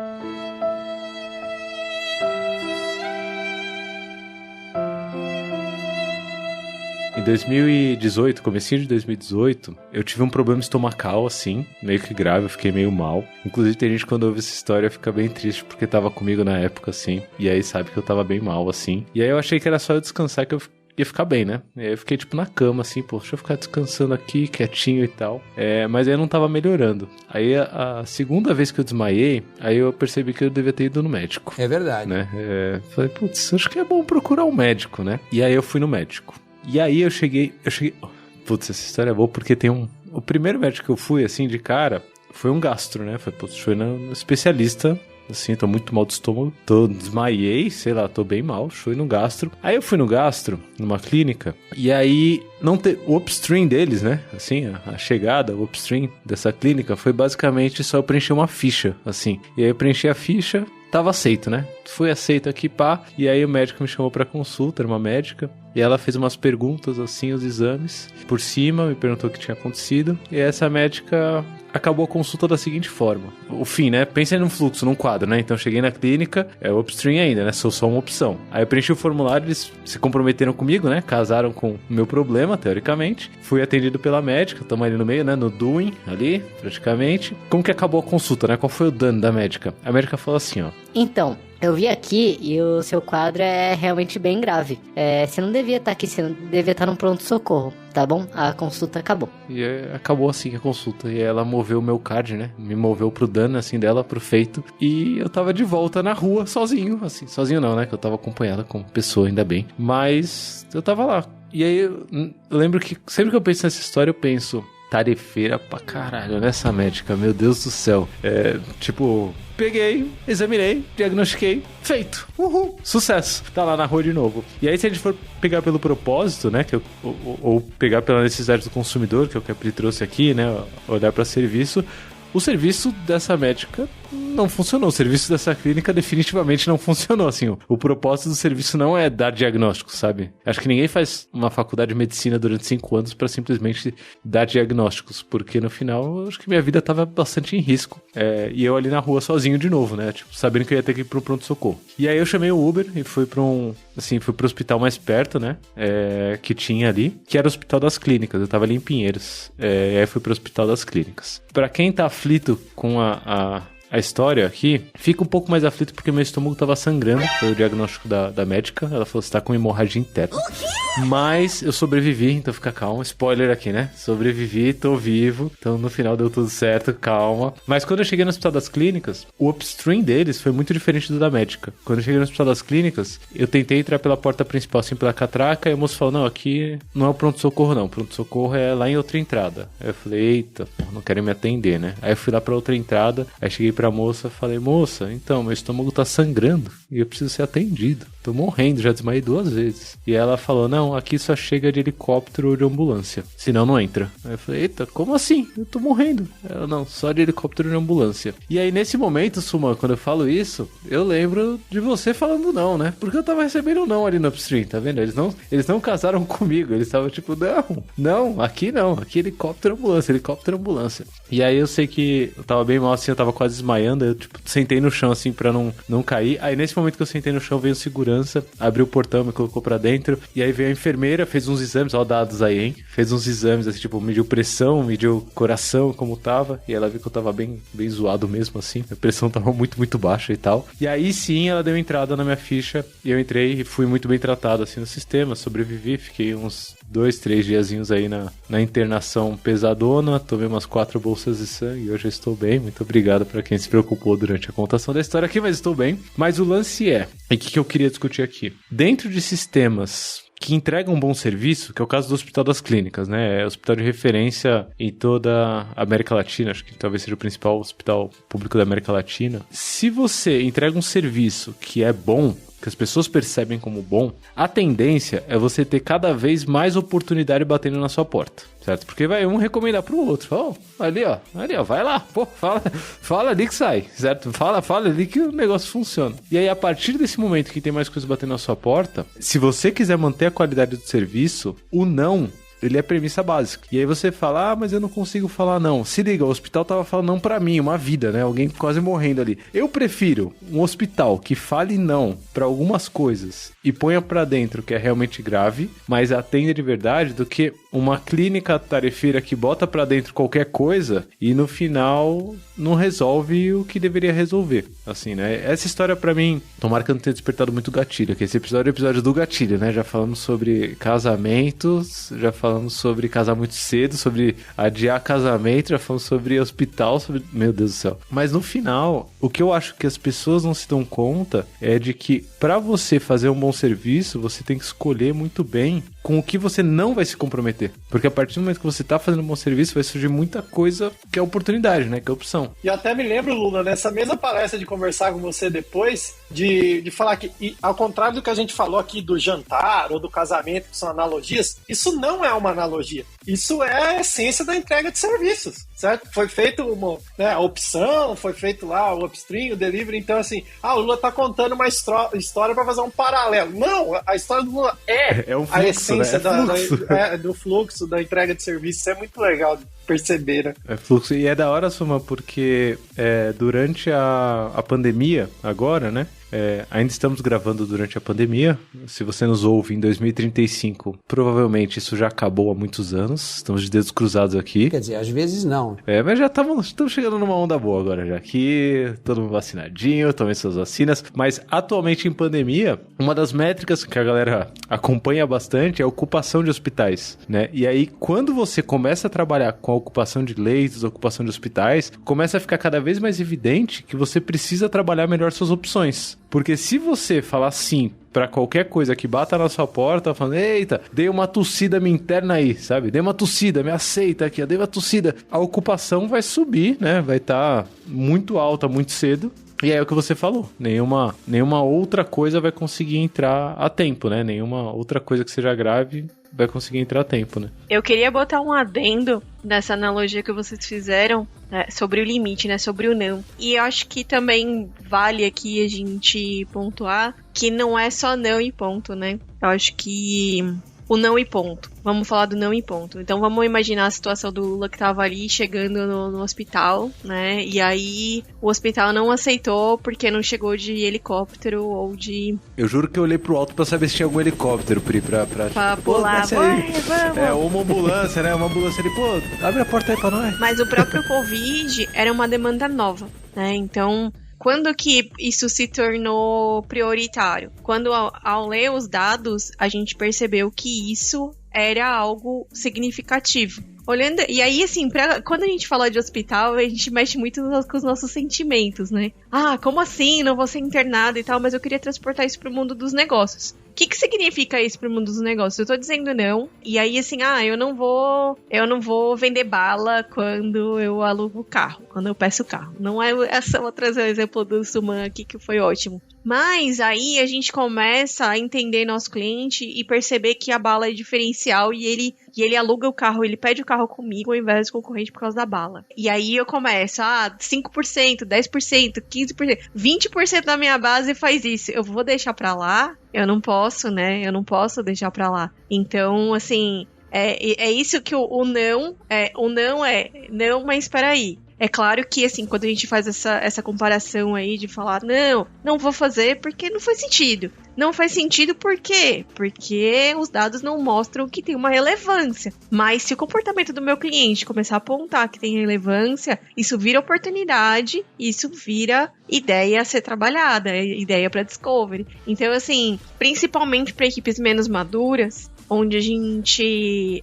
Em 2018, comecinho de 2018, eu tive um problema estomacal, assim, meio que grave, eu fiquei meio mal. Inclusive, tem gente que quando ouve essa história fica bem triste, porque tava comigo na época, assim, e aí sabe que eu tava bem mal, assim. E aí eu achei que era só eu descansar que eu ia ficar bem, né? E aí eu fiquei, tipo, na cama, assim, pô, deixa eu ficar descansando aqui, quietinho e tal. Mas aí eu não tava melhorando. Aí a segunda vez que eu desmaiei, aí eu percebi que eu devia ter ido no médico. É verdade. Né? Falei, putz, acho que é bom procurar um médico, né? E aí eu fui no médico. E aí eu cheguei... Putz, essa história é boa porque tem o primeiro médico que eu fui, assim, de cara, foi um gastro, né? Foi no especialista, assim, tô muito mal do estômago, desmaiei, sei lá, tô bem mal, fui no gastro. Aí eu fui no gastro, numa clínica, e aí o upstream deles, né? Assim, a chegada, o upstream dessa clínica foi basicamente só eu preencher uma ficha, assim. E aí eu preenchi a ficha, tava aceito, né? Fui aceito aqui, pá. E aí o médico me chamou pra consulta, era uma médica. E ela fez umas perguntas, assim, os exames. Por cima, me perguntou o que tinha acontecido. E essa médica acabou a consulta da seguinte forma. O fim, né? Pensa num fluxo, num quadro, né? Então eu cheguei na clínica, o upstream ainda, né? Sou só uma opção. Aí eu preenchi o formulário, eles se comprometeram comigo, né? Casaram com o meu problema, teoricamente. Fui atendido pela médica, estamos ali no meio, né? No doing, ali, praticamente. Como que acabou a consulta, né? Qual foi o dano da médica? A médica falou assim, ó. Então, eu vi aqui e o seu quadro é realmente bem grave. Você não devia estar aqui, você não devia estar num pronto-socorro, tá bom? A consulta acabou. E acabou assim a consulta. E ela moveu o meu card, né? Me moveu pro dano, assim, dela, pro feito. E eu tava de volta na rua, sozinho, assim. Sozinho não, né? Que eu tava acompanhada com pessoa, ainda bem. Mas eu tava lá. E aí eu lembro que sempre que eu penso nessa história, eu penso... Tarefeira pra caralho, nessa médica, meu Deus do céu. Peguei, examinei, diagnostiquei, feito. Uhul, sucesso. Tá lá na rua de novo. E aí, se a gente for pegar pelo propósito, né, ou pegar pela necessidade do consumidor, que é o que a Pri trouxe aqui, né, olhar pra serviço, o serviço dessa médica não funcionou. O serviço dessa clínica definitivamente não funcionou, assim. O propósito do serviço não é dar diagnóstico, sabe? Acho que ninguém faz uma faculdade de medicina durante 5 anos pra simplesmente dar diagnósticos, porque no final, acho que minha vida tava bastante em risco. E eu ali na rua sozinho de novo, né? Tipo, sabendo que eu ia ter que ir pro pronto-socorro. E aí eu chamei o Uber e fui fui pro hospital mais perto, né? Que tinha ali, que era o Hospital das Clínicas. Eu tava ali em Pinheiros. Aí fui pro Hospital das Clínicas. Pra quem tá aflito com a história aqui, fica um pouco mais aflito porque meu estômago tava sangrando. Foi o diagnóstico da médica. Ela falou, você tá com hemorragia interna. Mas eu sobrevivi, então fica calmo. Spoiler aqui, né? Sobrevivi, tô vivo. Então no final deu tudo certo, calma. Mas quando eu cheguei no Hospital das Clínicas, o upstream deles foi muito diferente do da médica. Quando eu cheguei no Hospital das Clínicas, eu tentei entrar pela porta principal, assim, pela catraca, e o moço falou, não, aqui não é o pronto-socorro não. O pronto-socorro é lá em outra entrada. Aí eu falei, eita, não querem me atender, né? Aí eu fui lá pra outra entrada, aí cheguei pra moça, falei, moça, então, meu estômago tá sangrando e eu preciso ser atendido. Tô morrendo, já desmaiei 2 vezes. E ela falou, não, aqui só chega de helicóptero ou de ambulância, senão não entra. Aí eu falei, eita, como assim? Eu tô morrendo. Ela, não, só de helicóptero ou de ambulância. E aí nesse momento, Suma, quando eu falo isso, eu lembro de você falando não, né? Porque eu tava recebendo não ali no upstream, tá vendo? Eles não casaram comigo, eles estavam tipo, não, aqui helicóptero, ambulância. E aí eu sei que eu tava bem mal assim, eu tava quase desmaiando, eu tipo, sentei no chão assim pra não cair. Aí nesse momento que eu sentei no chão, veio o segurança, abriu o portão, me colocou pra dentro, e aí veio a enfermeira, fez uns exames, ó, dados aí, hein? Fez uns exames, assim, tipo, mediu pressão, mediu coração, como tava, e ela viu que eu tava bem zoado mesmo, assim, a pressão tava muito baixa e tal. E aí sim, ela deu entrada na minha ficha, e eu entrei e fui muito bem tratado, assim, no sistema, sobrevivi, fiquei uns 2-3 diazinhos aí na internação pesadona, tomei umas 4 bolsas de sangue e hoje eu estou bem. Muito obrigado para quem se preocupou durante a contação da história aqui, mas estou bem. Mas o lance e o que eu queria discutir aqui? Dentro de sistemas que entregam um bom serviço, que é o caso do Hospital das Clínicas, né? É o hospital de referência em toda a América Latina, acho que talvez seja o principal hospital público da América Latina. Se você entrega um serviço que é bom, que as pessoas percebem como bom, a tendência é você ter cada vez mais oportunidade batendo na sua porta, certo? Porque vai um recomendar pro outro, ali ó, vai lá, pô, fala ali que sai, certo? Fala ali que o negócio funciona. E aí, a partir desse momento que tem mais coisas batendo na sua porta, se você quiser manter a qualidade do serviço, o não, ele é premissa básica. E aí você fala, mas eu não consigo falar não. Se liga, o hospital tava falando não pra mim, uma vida, né? Alguém quase morrendo ali. Eu prefiro um hospital que fale não pra algumas coisas e ponha pra dentro que é realmente grave, mas atenda de verdade, do que uma clínica tarefeira que bota pra dentro qualquer coisa e no final não resolve o que deveria resolver. Assim, né? Essa história pra mim, tomara que eu não tenha despertado muito gatilho, que esse episódio é o episódio do gatilho, né? Já falamos sobre casamentos, já falamos sobre casar muito cedo, sobre adiar casamento, já falamos sobre hospital, sobre... Meu Deus do céu. Mas no final, o que eu acho que as pessoas não se dão conta é de que pra você fazer um bom serviço, você tem que escolher muito bem com o que você não vai se comprometer. Porque a partir do momento que você tá fazendo um bom serviço, vai surgir muita coisa que é oportunidade, né? Que é opção. E até me lembro, Lula, nessa mesma palestra de conversar com você depois, de falar que, ao contrário do que a gente falou aqui do jantar ou do casamento, que são analogias, isso não é uma analogia. Isso é a essência da entrega de serviços, certo? Foi feito a opção, foi feito lá o upstream, o delivery. Então, assim, o Lula tá contando uma história para fazer um paralelo. Não, a história do Lula é um fluxo, a essência, né? do fluxo da entrega de serviços. Isso é muito legal de perceber, né? É fluxo. E é da hora, Suma, porque durante a pandemia, agora, né? Ainda estamos gravando durante a pandemia. Se você nos ouve em 2035, provavelmente isso já acabou há muitos anos. Estamos de dedos cruzados aqui. Quer dizer, às vezes não. Mas já estamos chegando numa onda boa agora já aqui. Todo mundo vacinadinho, tomem suas vacinas. Mas atualmente em pandemia, uma das métricas que a galera acompanha bastante é a ocupação de hospitais, né? E aí, quando você começa a trabalhar com a ocupação de leitos, ocupação de hospitais, começa a ficar cada vez mais evidente que você precisa trabalhar melhor suas opções. Porque se você falar sim pra qualquer coisa que bata na sua porta, falando, eita, dei uma tossida minha interna aí, sabe? Dei uma tossida, me aceita aqui, dei uma tossida. A ocupação vai subir, né? Vai estar muito alta, muito cedo. E é o que você falou, nenhuma outra coisa vai conseguir entrar a tempo, né? Nenhuma outra coisa que seja grave vai conseguir entrar a tempo, né? Eu queria botar um adendo nessa analogia que vocês fizeram, né? Sobre o limite, né? Sobre o não. E eu acho que também vale aqui a gente pontuar que não é só não e ponto, né? Eu acho que o não e ponto. Vamos falar do não e ponto. Então vamos imaginar a situação do Lula que tava ali chegando no hospital, né? E aí o hospital não aceitou porque não chegou de helicóptero ou de... Eu juro que eu olhei pro alto pra saber se tinha algum helicóptero, Pri, pra pular. Vamos. É, uma ambulância, né? Uma ambulância ali, pô, abre a porta aí pra nós. Mas o próprio Covid era uma demanda nova, né? Então... Quando que isso se tornou prioritário? Quando, ao ler os dados, a gente percebeu que isso era algo significativo. Olhando, e aí, assim, quando a gente fala de hospital, a gente mexe muito com os nossos sentimentos, né? Ah, como assim? Não vou ser internada e tal, mas eu queria transportar isso pro mundo dos negócios. O que significa isso pro mundo dos negócios? Eu tô dizendo não, e aí assim, eu não vou vender bala quando eu alugo o carro, quando eu peço o carro. Não é essa, vou trazer o exemplo do Suman aqui, que foi ótimo. Mas aí a gente começa a entender nosso cliente e perceber que a bala é diferencial e ele aluga o carro, ele pede o carro comigo ao invés do concorrente por causa da bala. E aí eu começo, 5%, 10%, 15%, 20% da minha base faz isso. Eu vou deixar pra lá? Eu não posso, né? Eu não posso deixar pra lá. Então, assim, é isso que o não é. O não é, não, mas espera aí. É claro que, assim, quando a gente faz essa comparação aí de falar, não vou fazer porque não faz sentido. Não faz sentido por quê? Porque os dados não mostram que tem uma relevância. Mas se o comportamento do meu cliente começar a apontar que tem relevância, isso vira oportunidade, isso vira ideia a ser trabalhada, ideia para discovery. Então, assim, principalmente para equipes menos maduras, onde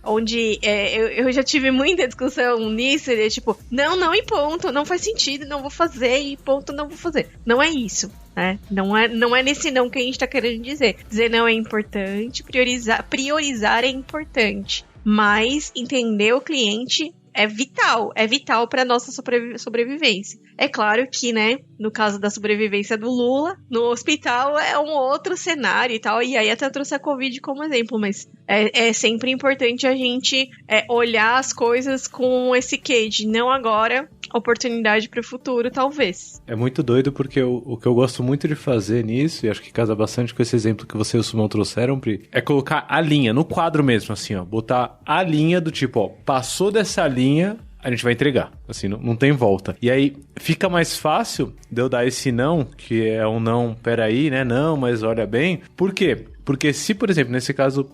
eu já tive muita discussão nisso, tipo, não e ponto, não faz sentido, não vou fazer e ponto, não vou fazer. Não é isso, né? Não é nesse não que a gente tá querendo dizer. Dizer não é importante, priorizar é importante, mas entender o cliente é vital para nossa sobrevivência. É claro que, né, no caso da sobrevivência do Lula, no hospital é um outro cenário e tal, e aí até trouxe a Covid como exemplo, mas é sempre importante a gente olhar as coisas com esse quê de não agora, oportunidade para o futuro, talvez. É muito doido porque o que eu gosto muito de fazer nisso, e acho que casa bastante com esse exemplo que você e o Sumão trouxeram, Pri, é colocar a linha, no quadro mesmo, assim, ó, botar a linha do tipo, ó, passou dessa linha, a gente vai entregar, assim, não tem volta. E aí fica mais fácil de eu dar esse não, que é um não, peraí, né, não, mas olha bem. Por quê? Porque se, por exemplo, nesse caso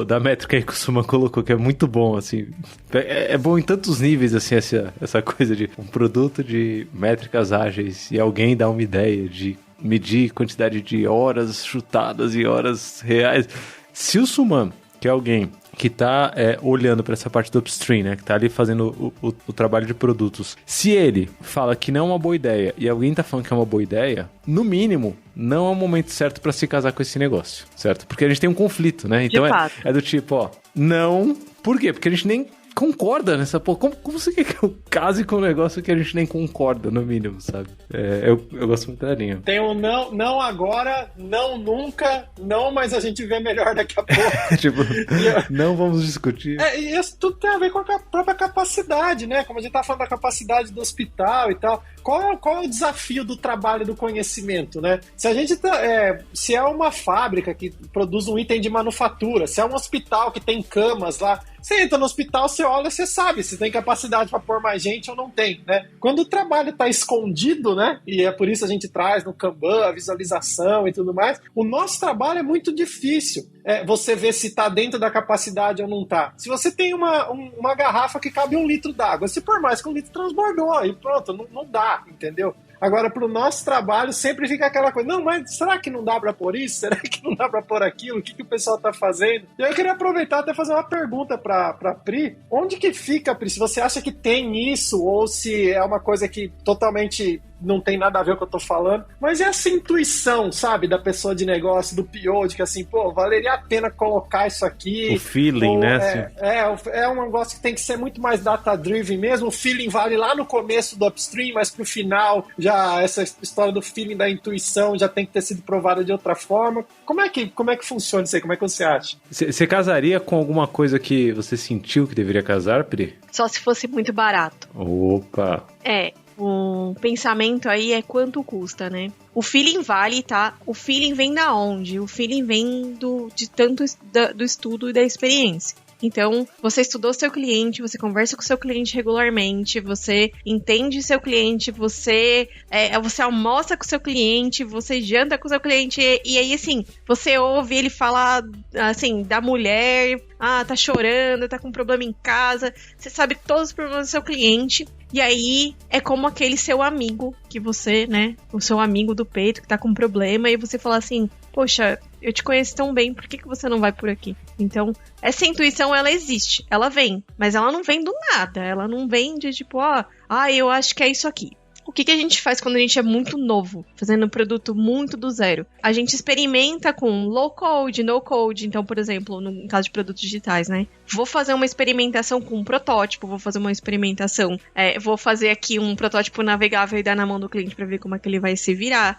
da métrica aí que o Suman colocou, que é muito bom, assim, é bom em tantos níveis, assim, essa coisa de um produto de métricas ágeis e alguém dá uma ideia de medir quantidade de horas chutadas e horas reais. Se o Suman, que é alguém que tá olhando para essa parte do upstream, né, que tá ali fazendo o trabalho de produtos, se ele fala que não é uma boa ideia e alguém tá falando que é uma boa ideia, no mínimo, não é o momento certo para se casar com esse negócio, certo? Porque a gente tem um conflito, né? Então é do tipo, ó, não. Por quê? Porque a gente nem concorda nessa porra. Como você quer que eu case com um negócio que a gente nem concorda, no mínimo, sabe? Eu gosto muito da linha. Tem um não agora, não nunca, não, mas a gente vê melhor daqui a pouco. Tipo, não vamos discutir. E isso tudo tem a ver com a própria capacidade, né? Como a gente tá falando da capacidade do hospital e tal. Qual é o desafio do trabalho do conhecimento, né? Se a gente se é uma fábrica que produz um item de manufatura, se é um hospital que tem camas lá, você entra no hospital, você olha, você sabe se tem capacidade para pôr mais gente ou não tem, né? Quando o trabalho está escondido, né? E é por isso a gente traz no Kanban a visualização e tudo mais. O nosso trabalho é muito difícil. Você ver se está dentro da capacidade ou não está. Se você tem uma garrafa que cabe 1 litro d'água, se por mais que 1 litro transbordou, e pronto, não dá, entendeu? Agora, para o nosso trabalho, sempre fica aquela coisa, não, mas será que não dá para pôr isso? Será que não dá para pôr aquilo? O que o pessoal está fazendo? E eu queria aproveitar até fazer uma pergunta para Pri. Onde que fica, Pri? Se você acha que tem isso ou se é uma coisa que totalmente não tem nada a ver com o que eu tô falando, mas é essa intuição, sabe, da pessoa de negócio, do PO, de que assim, pô, valeria a pena colocar isso aqui. O feeling, né? É um negócio que tem que ser muito mais data-driven mesmo, o feeling vale lá no começo do upstream, mas pro final, já essa história do feeling, da intuição, já tem que ter sido provada de outra forma. Como é que funciona isso aí? Como é que você acha? Você casaria com alguma coisa que você sentiu que deveria casar, Pri? Só se fosse muito barato. Opa! O pensamento aí é quanto custa, né? O feeling vale, tá? O feeling vem da onde? O feeling vem do estudo e da experiência. Então, você estudou seu cliente, você conversa com seu cliente regularmente, você entende seu cliente, você almoça com seu cliente, você janta com seu cliente, e aí, assim, você ouve ele falar, assim, da mulher, tá chorando, tá com um problema em casa, você sabe todos os problemas do seu cliente, e aí é como aquele seu amigo que você, né, o seu amigo do peito que tá com um problema, e você fala assim, poxa, eu te conheço tão bem, por que você não vai por aqui? Então, essa intuição, ela existe, ela vem, mas ela não vem do nada, ela não vem de tipo, eu acho que é isso aqui. O que a gente faz quando a gente é muito novo, fazendo um produto muito do zero? A gente experimenta com low code, no code. Então, por exemplo, no caso de produtos digitais, né? Vou fazer uma experimentação com um protótipo, vou fazer uma experimentação, vou fazer aqui um protótipo navegável e dar na mão do cliente para ver como é que ele vai se virar.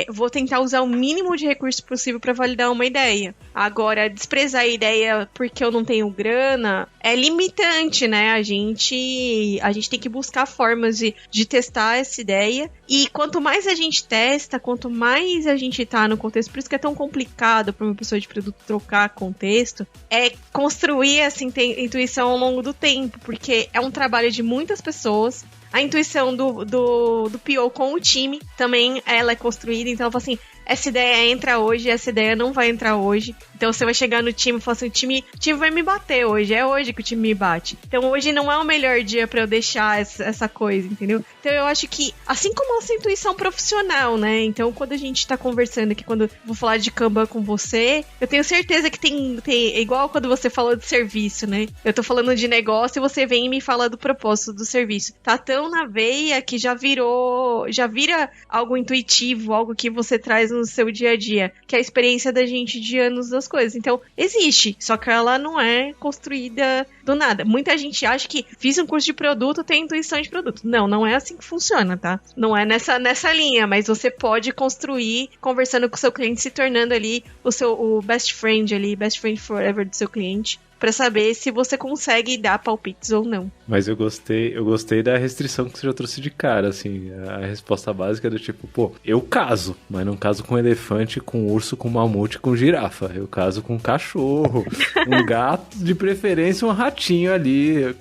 Vou tentar usar o mínimo de recurso possível para validar uma ideia. Agora, desprezar a ideia porque eu não tenho grana é limitante, né? A gente tem que buscar formas de testar essa ideia, e quanto mais a gente testa, quanto mais a gente tá no contexto, por isso que é tão complicado para uma pessoa de produto trocar contexto, é construir essa intuição ao longo do tempo, porque é um trabalho de muitas pessoas. A intuição do PO com o time também, ela é construída, então ela fala assim, essa ideia entra hoje, essa ideia não vai entrar hoje. Então você vai chegar no time e falar assim, o time vai me bater hoje, é hoje que o time me bate. Então hoje não é o melhor dia pra eu deixar essa coisa, entendeu? Então eu acho que, assim como essa intuição profissional, né? Então quando a gente tá conversando aqui, quando eu vou falar de Kanban com você, eu tenho certeza que tem igual quando você falou de serviço, né? Eu tô falando de negócio e você vem e me fala do propósito do serviço. Tá tão na veia que já vira algo intuitivo, algo que você traz no seu dia a dia, que é a experiência da gente de anos das coisas. Então, existe, só que ela não é construída do nada. Muita gente acha que fiz um curso de produto, tem intuição de produto. Não é assim que funciona, tá? Não é nessa linha, mas você pode construir conversando com o seu cliente, se tornando ali o best friend ali, best friend forever do seu cliente, pra saber se você consegue dar palpites ou não. Mas eu gostei da restrição que você já trouxe de cara, assim, a resposta básica do tipo, pô, eu caso, mas não caso com elefante, com urso, com mamute, com girafa. Eu caso com cachorro, um gato, de preferência um ratinho ali,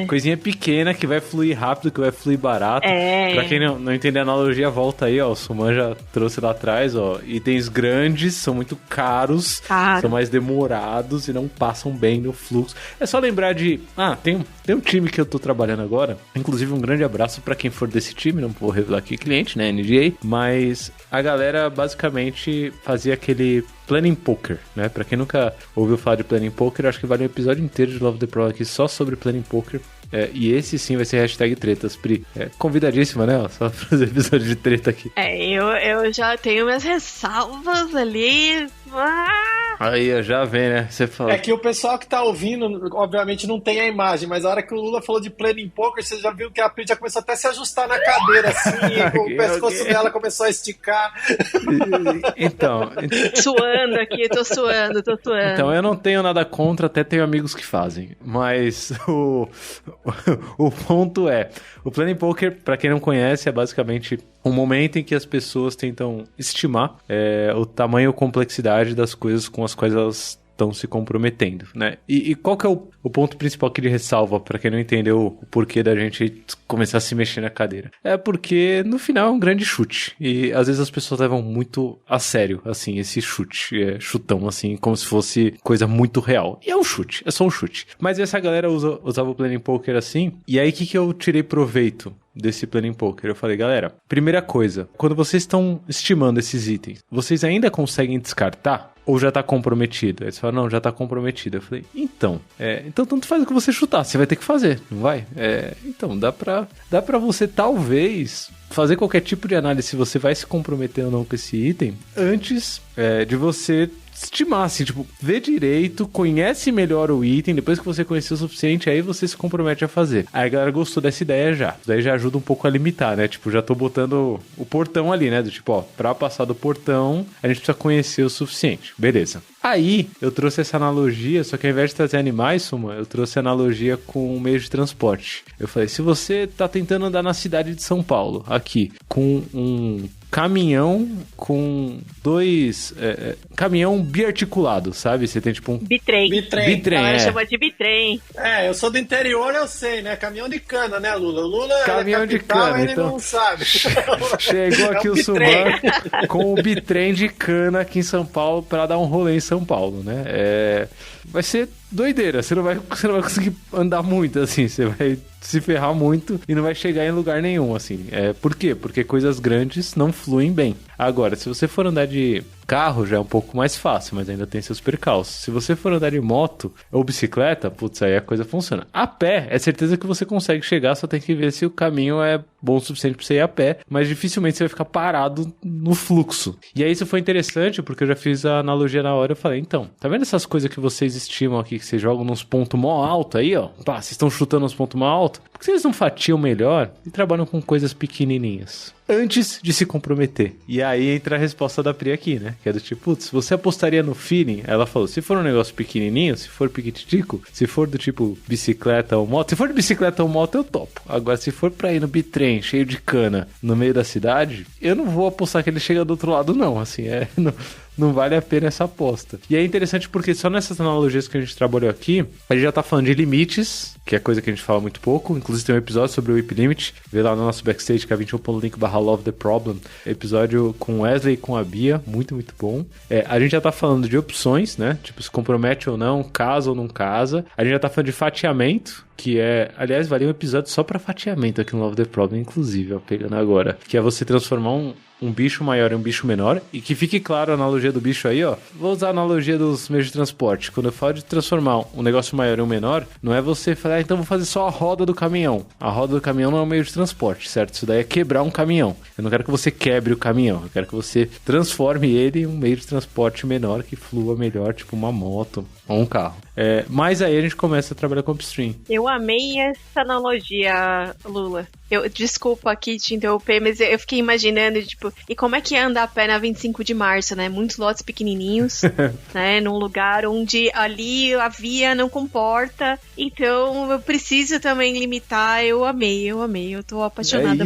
coisinha pequena que vai fluir rápido, que vai fluir barato. Pra quem não entender a analogia, volta aí, ó, o Suman já trouxe lá atrás, ó, itens grandes, são muito caros, são mais demorados e não passam bem no fluxo. É só lembrar de... tem um time que eu tô trabalhando agora, inclusive um grande abraço pra quem for desse time, não vou revelar aqui cliente, né, NDA, mas a galera basicamente fazia aquele Planning Poker, né? Pra quem nunca ouviu falar de Planning Poker, acho que vale um episódio inteiro de Love the Problem aqui só sobre Planning Poker. E esse sim vai ser hashtag tretas, Pri. Convidadíssima, né? Só pra fazer episódio de treta aqui. Eu já tenho minhas ressalvas ali. Aí, já vem, né? Você fala. É que o pessoal que tá ouvindo, obviamente, não tem a imagem, mas a hora que o Lula falou de Planning Poker, você já viu que a Pri já começou até a se ajustar na cadeira, assim, o pescoço dela começou a esticar. Então... Suando aqui, tô suando. Então, eu não tenho nada contra, até tenho amigos que fazem. Mas o ponto é, o Planning Poker, pra quem não conhece, é basicamente um momento em que as pessoas tentam estimar o tamanho ou complexidade das coisas com as quais elas estão se comprometendo, né? E qual que é o ponto principal que ele ressalva, pra quem não entendeu o porquê da gente começar a se mexer na cadeira? É porque, no final, é um grande chute. E, às vezes, as pessoas levam muito a sério, assim, esse chute. Chutão, assim, como se fosse coisa muito real. E é um chute, é só um chute. Mas essa galera usava o Planning Poker assim, e aí o que eu tirei proveito? desse Planning Poker. Eu falei, galera, primeira coisa, quando vocês estão estimando esses itens, vocês ainda conseguem descartar? Ou já tá comprometido? Aí eles falaram, não, já tá comprometido. Eu falei, então tanto faz o que você chutar, você vai ter que fazer, não vai? Então, dá pra você talvez fazer qualquer tipo de análise se você vai se comprometer ou não com esse item antes de você estimar, assim, tipo, vê direito, conhece melhor o item, depois que você conhecer o suficiente, aí você se compromete a fazer. Aí a galera gostou dessa ideia já. Daí já ajuda um pouco a limitar, né? Tipo, já tô botando o portão ali, né? Do tipo, ó, pra passar do portão, a gente precisa conhecer o suficiente. Beleza. Aí, eu trouxe essa analogia, só que ao invés de trazer animais, Suma, eu trouxe a analogia com um meio de transporte. Eu falei, se você tá tentando andar na cidade de São Paulo, aqui, com um caminhão com dois... caminhão biarticulado, sabe? Você tem tipo um... Bitrem. Bitrem, chama de bitrem. Eu sou do interior, eu sei, né? Caminhão de cana, né, Lula? O Lula caminhão de cana, ele então... não sabe. Chegou aqui o Suman com o bitrem de cana aqui em São Paulo pra dar um rolê em São Paulo, né? Vai ser doideira, você não vai conseguir andar muito, assim, você vai se ferrar muito e não vai chegar em lugar nenhum, assim. Por quê? Porque coisas grandes não fluem bem. Agora, se você for andar de carro, já é um pouco mais fácil, mas ainda tem seus percalços. Se você for andar de moto ou bicicleta, putz, aí a coisa funciona. A pé, é certeza que você consegue chegar, só tem que ver se o caminho é bom o suficiente pra você ir a pé, mas dificilmente você vai ficar parado no fluxo. E aí isso foi interessante, porque eu já fiz a analogia na hora, eu falei, então, tá vendo essas coisas que vocês estimam aqui, que vocês jogam nos pontos mó alto aí, ó? Pá, vocês estão chutando nos pontos mó alto? Por que vocês não fatiam melhor e trabalham com coisas pequenininhas? Antes de se comprometer. E aí entra a resposta da Pri aqui, né? Que é do tipo, putz, você apostaria no feeling? Ela falou, se for um negócio pequenininho, se for piquititico, se for do tipo bicicleta ou moto, se for de bicicleta ou moto, eu topo. Agora, se for pra ir no bitrem cheio de cana no meio da cidade, eu não vou apostar que ele chega do outro lado, não. Assim, não vale a pena essa aposta. E é interessante porque só nessas analogias que a gente trabalhou aqui, a gente já tá falando de limites, que é coisa que a gente fala muito pouco. Inclusive tem um episódio sobre o Whip Limit, vê lá no nosso backstage, que é 21.link/Love the Problem. Episódio com Wesley e com a Bia, muito, muito bom. A gente já tá falando de opções, né? Tipo, se compromete ou não, casa ou não casa. A gente já tá falando de fatiamento, que aliás, valia um episódio só pra fatiamento aqui no Love the Problem, inclusive, ó, pegando agora. Que é você transformar um bicho maior em um bicho menor, e que fique claro a analogia do bicho aí, ó. Vou usar a analogia dos meios de transporte. Quando eu falo de transformar um negócio maior em um menor, não é você falar, então vou fazer só a roda do caminhão. A roda do caminhão não é um meio de transporte, certo? Isso daí é quebrar um caminhão. Eu não quero que você quebre o caminhão, eu quero que você transforme ele em um meio de transporte menor, que flua melhor, tipo uma moto ou um carro. Mas aí a gente começa a trabalhar com upstream. Eu amei essa analogia, Lula. Desculpa aqui te interromper, mas eu fiquei imaginando, tipo, e como é que é andar a pé na 25 de março, né? Muitos lotes pequenininhos, né? Num lugar onde ali a via não comporta. Então, eu preciso também limitar. Eu amei. Eu tô apaixonada.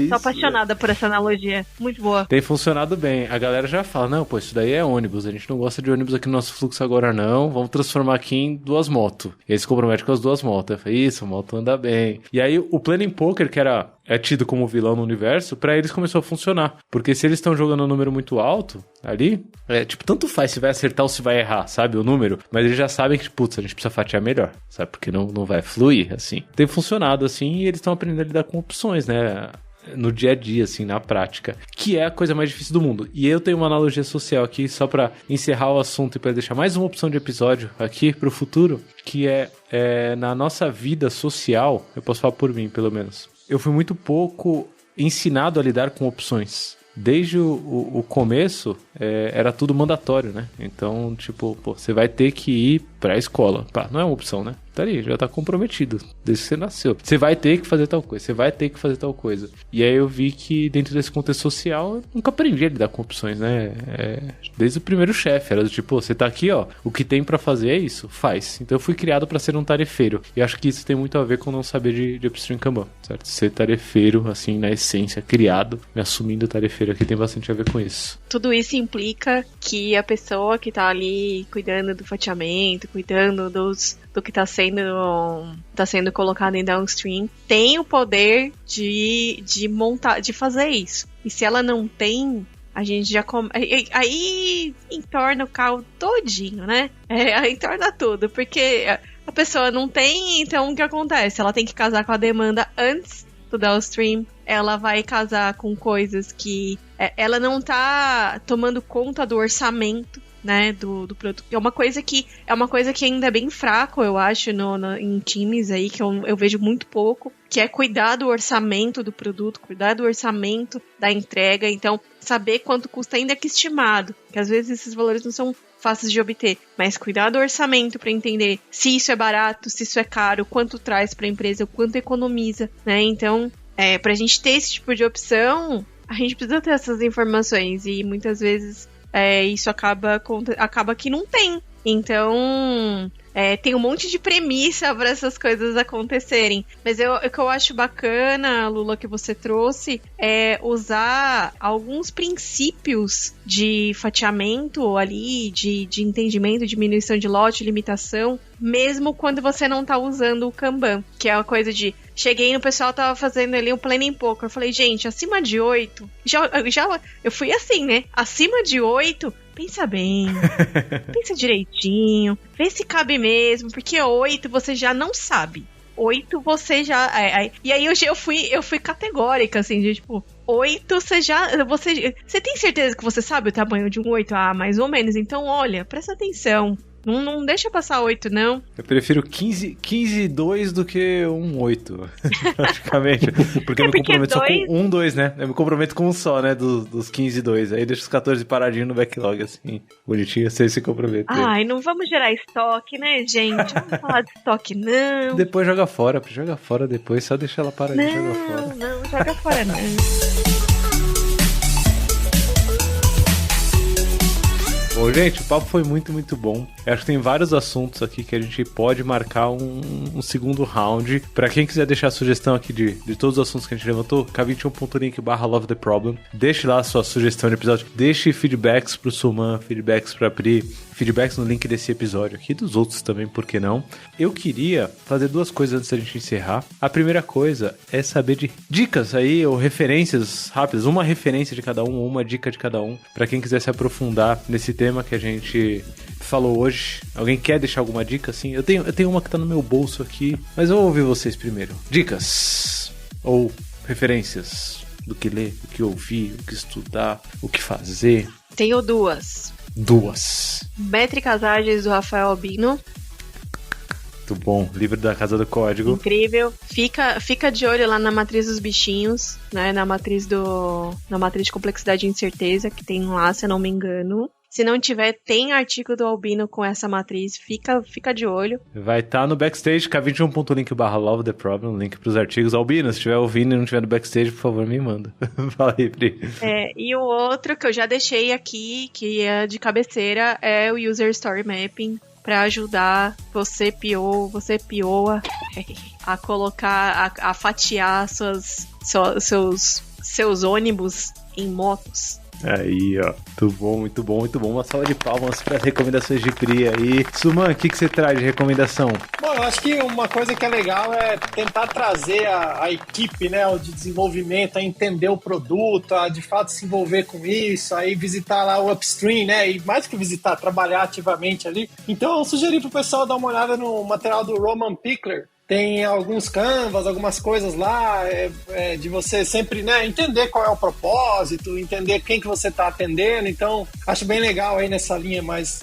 Tô apaixonada por essa analogia. Muito boa. Tem funcionado bem. A galera já fala, não, pô, isso daí é ônibus. A gente não gosta de ônibus aqui no nosso fluxo agora, não. Vamos transformar aqui em 2 motos. E aí se compromete com as 2 motos. Eu falei, isso, a moto anda bem. E aí o Planning Poker, que é tido como vilão no universo, pra eles começou a funcionar. Porque se eles estão jogando um número muito alto ali, tipo, tanto faz se vai acertar ou se vai errar, sabe, o número, mas eles já sabem que, putz, a gente precisa fatiar melhor, sabe, porque não vai fluir, assim. Tem funcionado, assim, e eles estão aprendendo a lidar com opções, né, no dia a dia, assim, na prática, que é a coisa mais difícil do mundo. E eu tenho uma analogia social aqui, só pra encerrar o assunto e pra deixar mais uma opção de episódio aqui pro futuro, que na nossa vida social, eu posso falar por mim, pelo menos, eu fui muito pouco ensinado a lidar com opções. Desde o começo, era tudo mandatório, né? Então, tipo, pô, você vai ter que ir pra escola. Pá, não é uma opção, né? Tá ali, já tá comprometido desde que você nasceu. Você vai ter que fazer tal coisa, você vai ter que fazer tal coisa. E aí eu vi que dentro desse contexto social, eu nunca aprendi a lidar com opções, né? Desde o primeiro chefe, era do tipo, você tá aqui, ó, o que tem pra fazer é isso, faz. Então eu fui criado pra ser um tarefeiro. E acho que isso tem muito a ver com não saber de upstream Kanban, certo? Ser tarefeiro, assim, na essência, criado, me assumindo tarefeiro aqui tem bastante a ver com isso. Tudo isso implica que a pessoa que tá ali cuidando do fatiamento, cuidando do que tá sendo colocado em downstream, tem o poder de montar, de fazer isso. E se ela não tem, a gente já aí entorna o carro todinho, né? Aí entorna tudo, porque a pessoa não tem, então o que acontece? Ela tem que casar com a demanda antes do downstream, ela vai casar com coisas que ela não tá tomando conta do orçamento, né, do produto. É uma coisa que ainda é bem fraco, eu acho, em times aí, que eu vejo muito pouco, que é cuidar do orçamento do produto, cuidar do orçamento da entrega. Então, saber quanto custa, ainda que estimado, que às vezes esses valores não são fáceis de obter, mas cuidar do orçamento para entender se isso é barato, se isso é caro, quanto traz para a empresa, quanto economiza, né? Então, pra gente ter esse tipo de opção, a gente precisa ter essas informações, e muitas vezes isso acaba que não tem. Então, tem um monte de premissa para essas coisas acontecerem. Mas o que eu acho bacana, Lula, que você trouxe, é usar alguns princípios de fatiamento ali, de entendimento, diminuição de lote, limitação, mesmo quando você não tá usando o Kanban, que é a coisa de... Cheguei no pessoal, tava fazendo ali um planning poker. Eu falei, gente, acima de 8... Eu fui assim, né? Acima de 8... Pensa bem, pensa direitinho, vê se cabe mesmo, porque 8 você já não sabe. 8 você já... E aí eu fui categórica, assim, de tipo, 8 você tem certeza que você sabe o tamanho de um 8? Ah, mais ou menos. Então, olha, presta atenção. Não deixa passar 8, não. Eu prefiro 15-2 do que um 8, praticamente. Porque eu me comprometo só com um 2, né? Eu me comprometo com um só, né? Dos 15-2. Aí deixa os 14 paradinhos no backlog, assim. Bonitinho, você se compromete. Ai, não vamos gerar estoque, né, gente? Não vamos falar de estoque, não. Depois joga fora depois. Só deixa ela paradinha e joga fora. Não, joga fora não. Bom, gente, o papo foi muito, muito bom. Eu acho que tem vários assuntos aqui que a gente pode marcar um segundo round. Pra quem quiser deixar sugestão aqui de todos os assuntos que a gente levantou, k21.link/Love the Problem. Deixe lá a sua sugestão de episódio. Deixe feedbacks pro Suman, feedbacks pra Pri, feedbacks no link desse episódio aqui, dos outros também, por que não? Eu queria fazer duas coisas antes da gente encerrar. A primeira coisa é saber de dicas aí, ou referências rápidas, uma referência de cada um, ou uma dica de cada um, pra quem quiser se aprofundar nesse tema que a gente falou hoje. Alguém quer deixar alguma dica, assim? Eu tenho uma que tá no meu bolso aqui, mas eu vou ouvir vocês primeiro. Dicas ou referências do que ler, o que ouvir, o que estudar, o que fazer. Tenho duas. Métricas Ágeis, do Rafael Albino. Muito bom. Livro da Casa do Código. Incrível. Fica de olho lá na matriz dos bichinhos, né? Na matriz de complexidade e incerteza, que tem lá, se eu não me engano. Se não tiver, tem artigo do Albino com essa matriz. Fica de olho. Vai estar no backstage, k21.link/Love the Problem, link pros artigos. Albino, se estiver ouvindo e não estiver no backstage, por favor, me manda. Fala aí, Pri. E o outro que eu já deixei aqui, que é de cabeceira, é o User Story Mapping, para ajudar você POA, a colocar, a fatiar seus ônibus em motos. Aí, ó. Muito bom. Uma salva de palmas para as recomendações de Pri aí. Suman, o que você traz de recomendação? Bom, eu acho que uma coisa que é legal é tentar trazer a equipe, né, o de desenvolvimento, a entender o produto, a de fato se envolver com isso, aí visitar lá o upstream, né, e mais que visitar, trabalhar ativamente ali. Então, eu sugeri pro pessoal dar uma olhada no material do Roman Pichler. Tem alguns canvas, algumas coisas lá, de você sempre, né, entender qual é o propósito, entender quem que você está atendendo. Então, acho bem legal aí nessa linha mais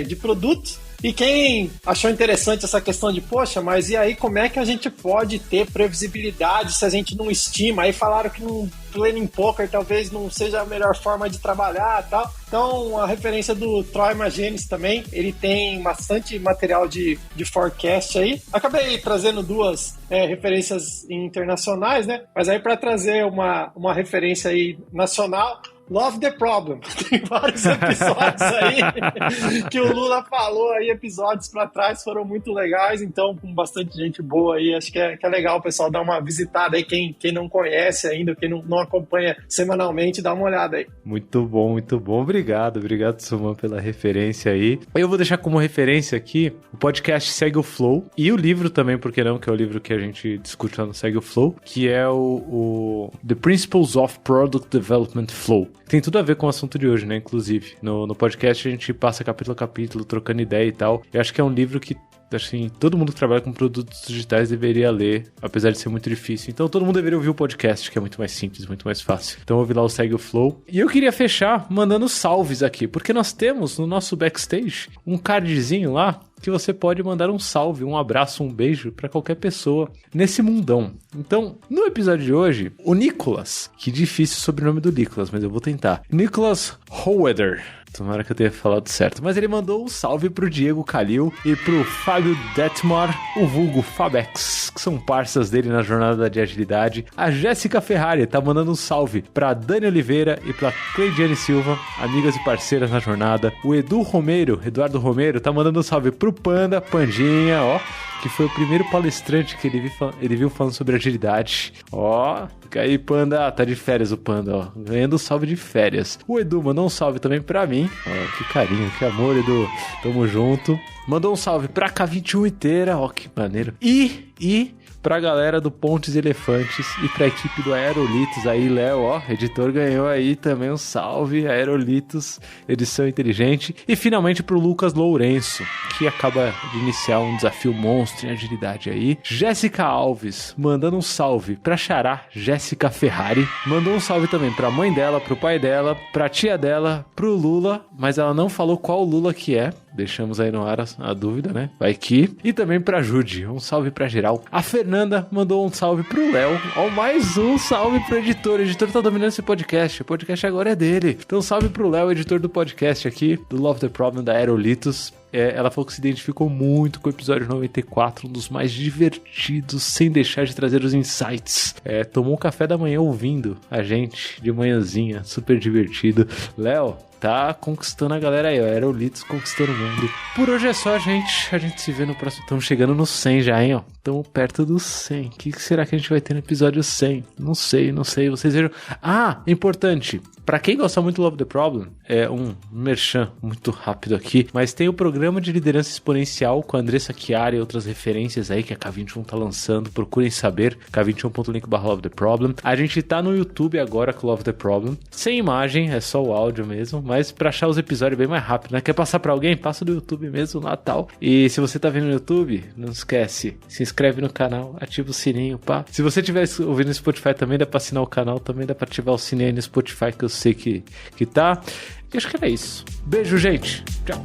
de produto. E quem achou interessante essa questão de, poxa, mas e aí como é que a gente pode ter previsibilidade se a gente não estima? Aí falaram que num planning poker talvez não seja a melhor forma de trabalhar e tal. Então, a referência do Troy Magenis também, ele tem bastante material de forecast aí. Acabei trazendo duas referências internacionais, né? Mas aí para trazer uma referência aí nacional, Love the Problem. Tem vários episódios aí que o Lula falou aí, episódios pra trás foram muito legais, então com bastante gente boa aí, acho que é legal o pessoal dar uma visitada aí, quem não conhece ainda, quem não acompanha semanalmente, dá uma olhada aí. Muito bom. Obrigado, Suman, pela referência aí. Eu vou deixar como referência aqui O podcast segue o Flow e o livro também, por que não, que é o livro que a gente discute lá no Segue o Flow, que é o The Principles of Product Development Flow. Tem tudo a ver com o assunto de hoje, né? Inclusive, no podcast a gente passa capítulo a capítulo, trocando ideia e tal. Eu acho que é um livro que, assim, todo mundo que trabalha com produtos digitais deveria ler, apesar de ser muito difícil. Então todo mundo deveria ouvir o podcast, que é muito mais simples, muito mais fácil. Então ouve lá o Segue o Flow. E eu queria fechar mandando salves aqui, porque nós temos no nosso backstage um cardzinho lá que você pode mandar um salve, um abraço, um beijo pra qualquer pessoa nesse mundão. Então, no episódio de hoje, o Nicolas, que difícil o sobrenome do Nicolas, mas eu vou tentar. Nicolas Howeather. Tomara que eu tenha falado certo. Mas ele mandou um salve pro Diego Calil e pro Fábio Detmar, o vulgo Fabex, que são parceiros dele na jornada de agilidade. A Jéssica Ferrari tá mandando um salve pra Dani Oliveira e pra Cleidiane Silva, amigas e parceiras na jornada. O Eduardo Romero, tá mandando um salve pro Panda, Pandinha, ó, que foi o primeiro palestrante que ele viu falando sobre agilidade. Ó, fica aí, Panda. Tá de férias o Panda, ó. Ganhando um salve de férias. O Edu mandou um salve também pra mim. Ó, que carinho, que amor, Edu. Tamo junto. Mandou um salve pra K21 inteira. Ó, que maneiro. E pra galera do Pontes e Elefantes e pra equipe do Aerolitos aí, Léo, ó, editor ganhou aí também um salve, Aerolitos, edição inteligente. E finalmente pro Lucas Lourenço, que acaba de iniciar um desafio monstro em agilidade aí. Jéssica Alves, mandando um salve pra Xará, Jéssica Ferrari. Mandou um salve também pra mãe dela, pro pai dela, pra tia dela, pro Lula, mas ela não falou qual Lula que é. Deixamos aí no ar a dúvida, né? Vai que. E também pra Judy, um salve pra geral. A Fernanda mandou um salve pro Léo. Ó, mais um salve pro editor. O editor tá dominando esse podcast. O podcast agora é dele. Então salve pro Léo, editor do podcast aqui, do Love the Problem, da Aerolitos. Ela falou que se identificou muito com o episódio 94, um dos mais divertidos, sem deixar de trazer os insights. Tomou um café da manhã ouvindo a gente de manhãzinha, super divertido. Léo, tá conquistando a galera aí, ó. Aerolitos conquistando o mundo. Por hoje é só, gente. A gente se vê no próximo. Estamos chegando no 100 já, hein, ó. Estamos perto do 100. O que será que a gente vai ter no episódio 100? Não sei. Vocês vejam. Ah, importante. Pra quem gosta muito do Love the Problem, é um merchan muito rápido aqui, mas tem o programa de liderança exponencial com a Andressa Chiari e outras referências aí que a K21 tá lançando. Procurem saber, k21.link/Love the Problem. A gente tá no YouTube agora com o Love the Problem, sem imagem, é só o áudio mesmo, mas pra achar os episódios é bem mais rápido, né? Quer passar pra alguém? Passa do YouTube mesmo, lá tal. E se você tá vendo no YouTube, não esquece, se inscreve no canal, ativa o sininho, pá. Se você estiver ouvindo no Spotify, também dá pra assinar o canal, também dá pra ativar o sininho aí no Spotify, que eu sei que tá. E acho que era isso. Beijo, gente. Tchau.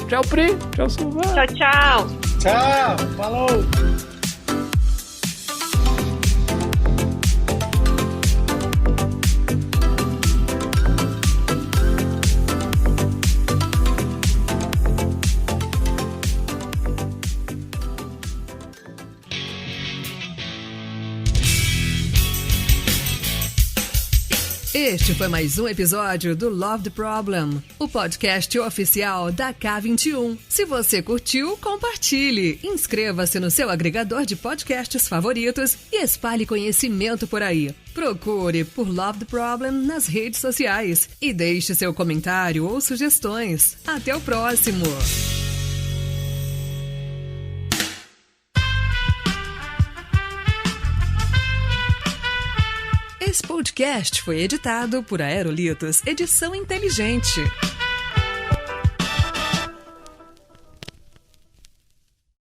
Tchau, Pri. Tchau, Silvana. Tchau. Tchau. Falou. Este foi mais um episódio do Love the Problem, o podcast oficial da K21. Se você curtiu, compartilhe, inscreva-se no seu agregador de podcasts favoritos e espalhe conhecimento por aí. Procure por Love the Problem nas redes sociais e deixe seu comentário ou sugestões. Até o próximo! Esse podcast foi editado por Aerolitos Edição Inteligente.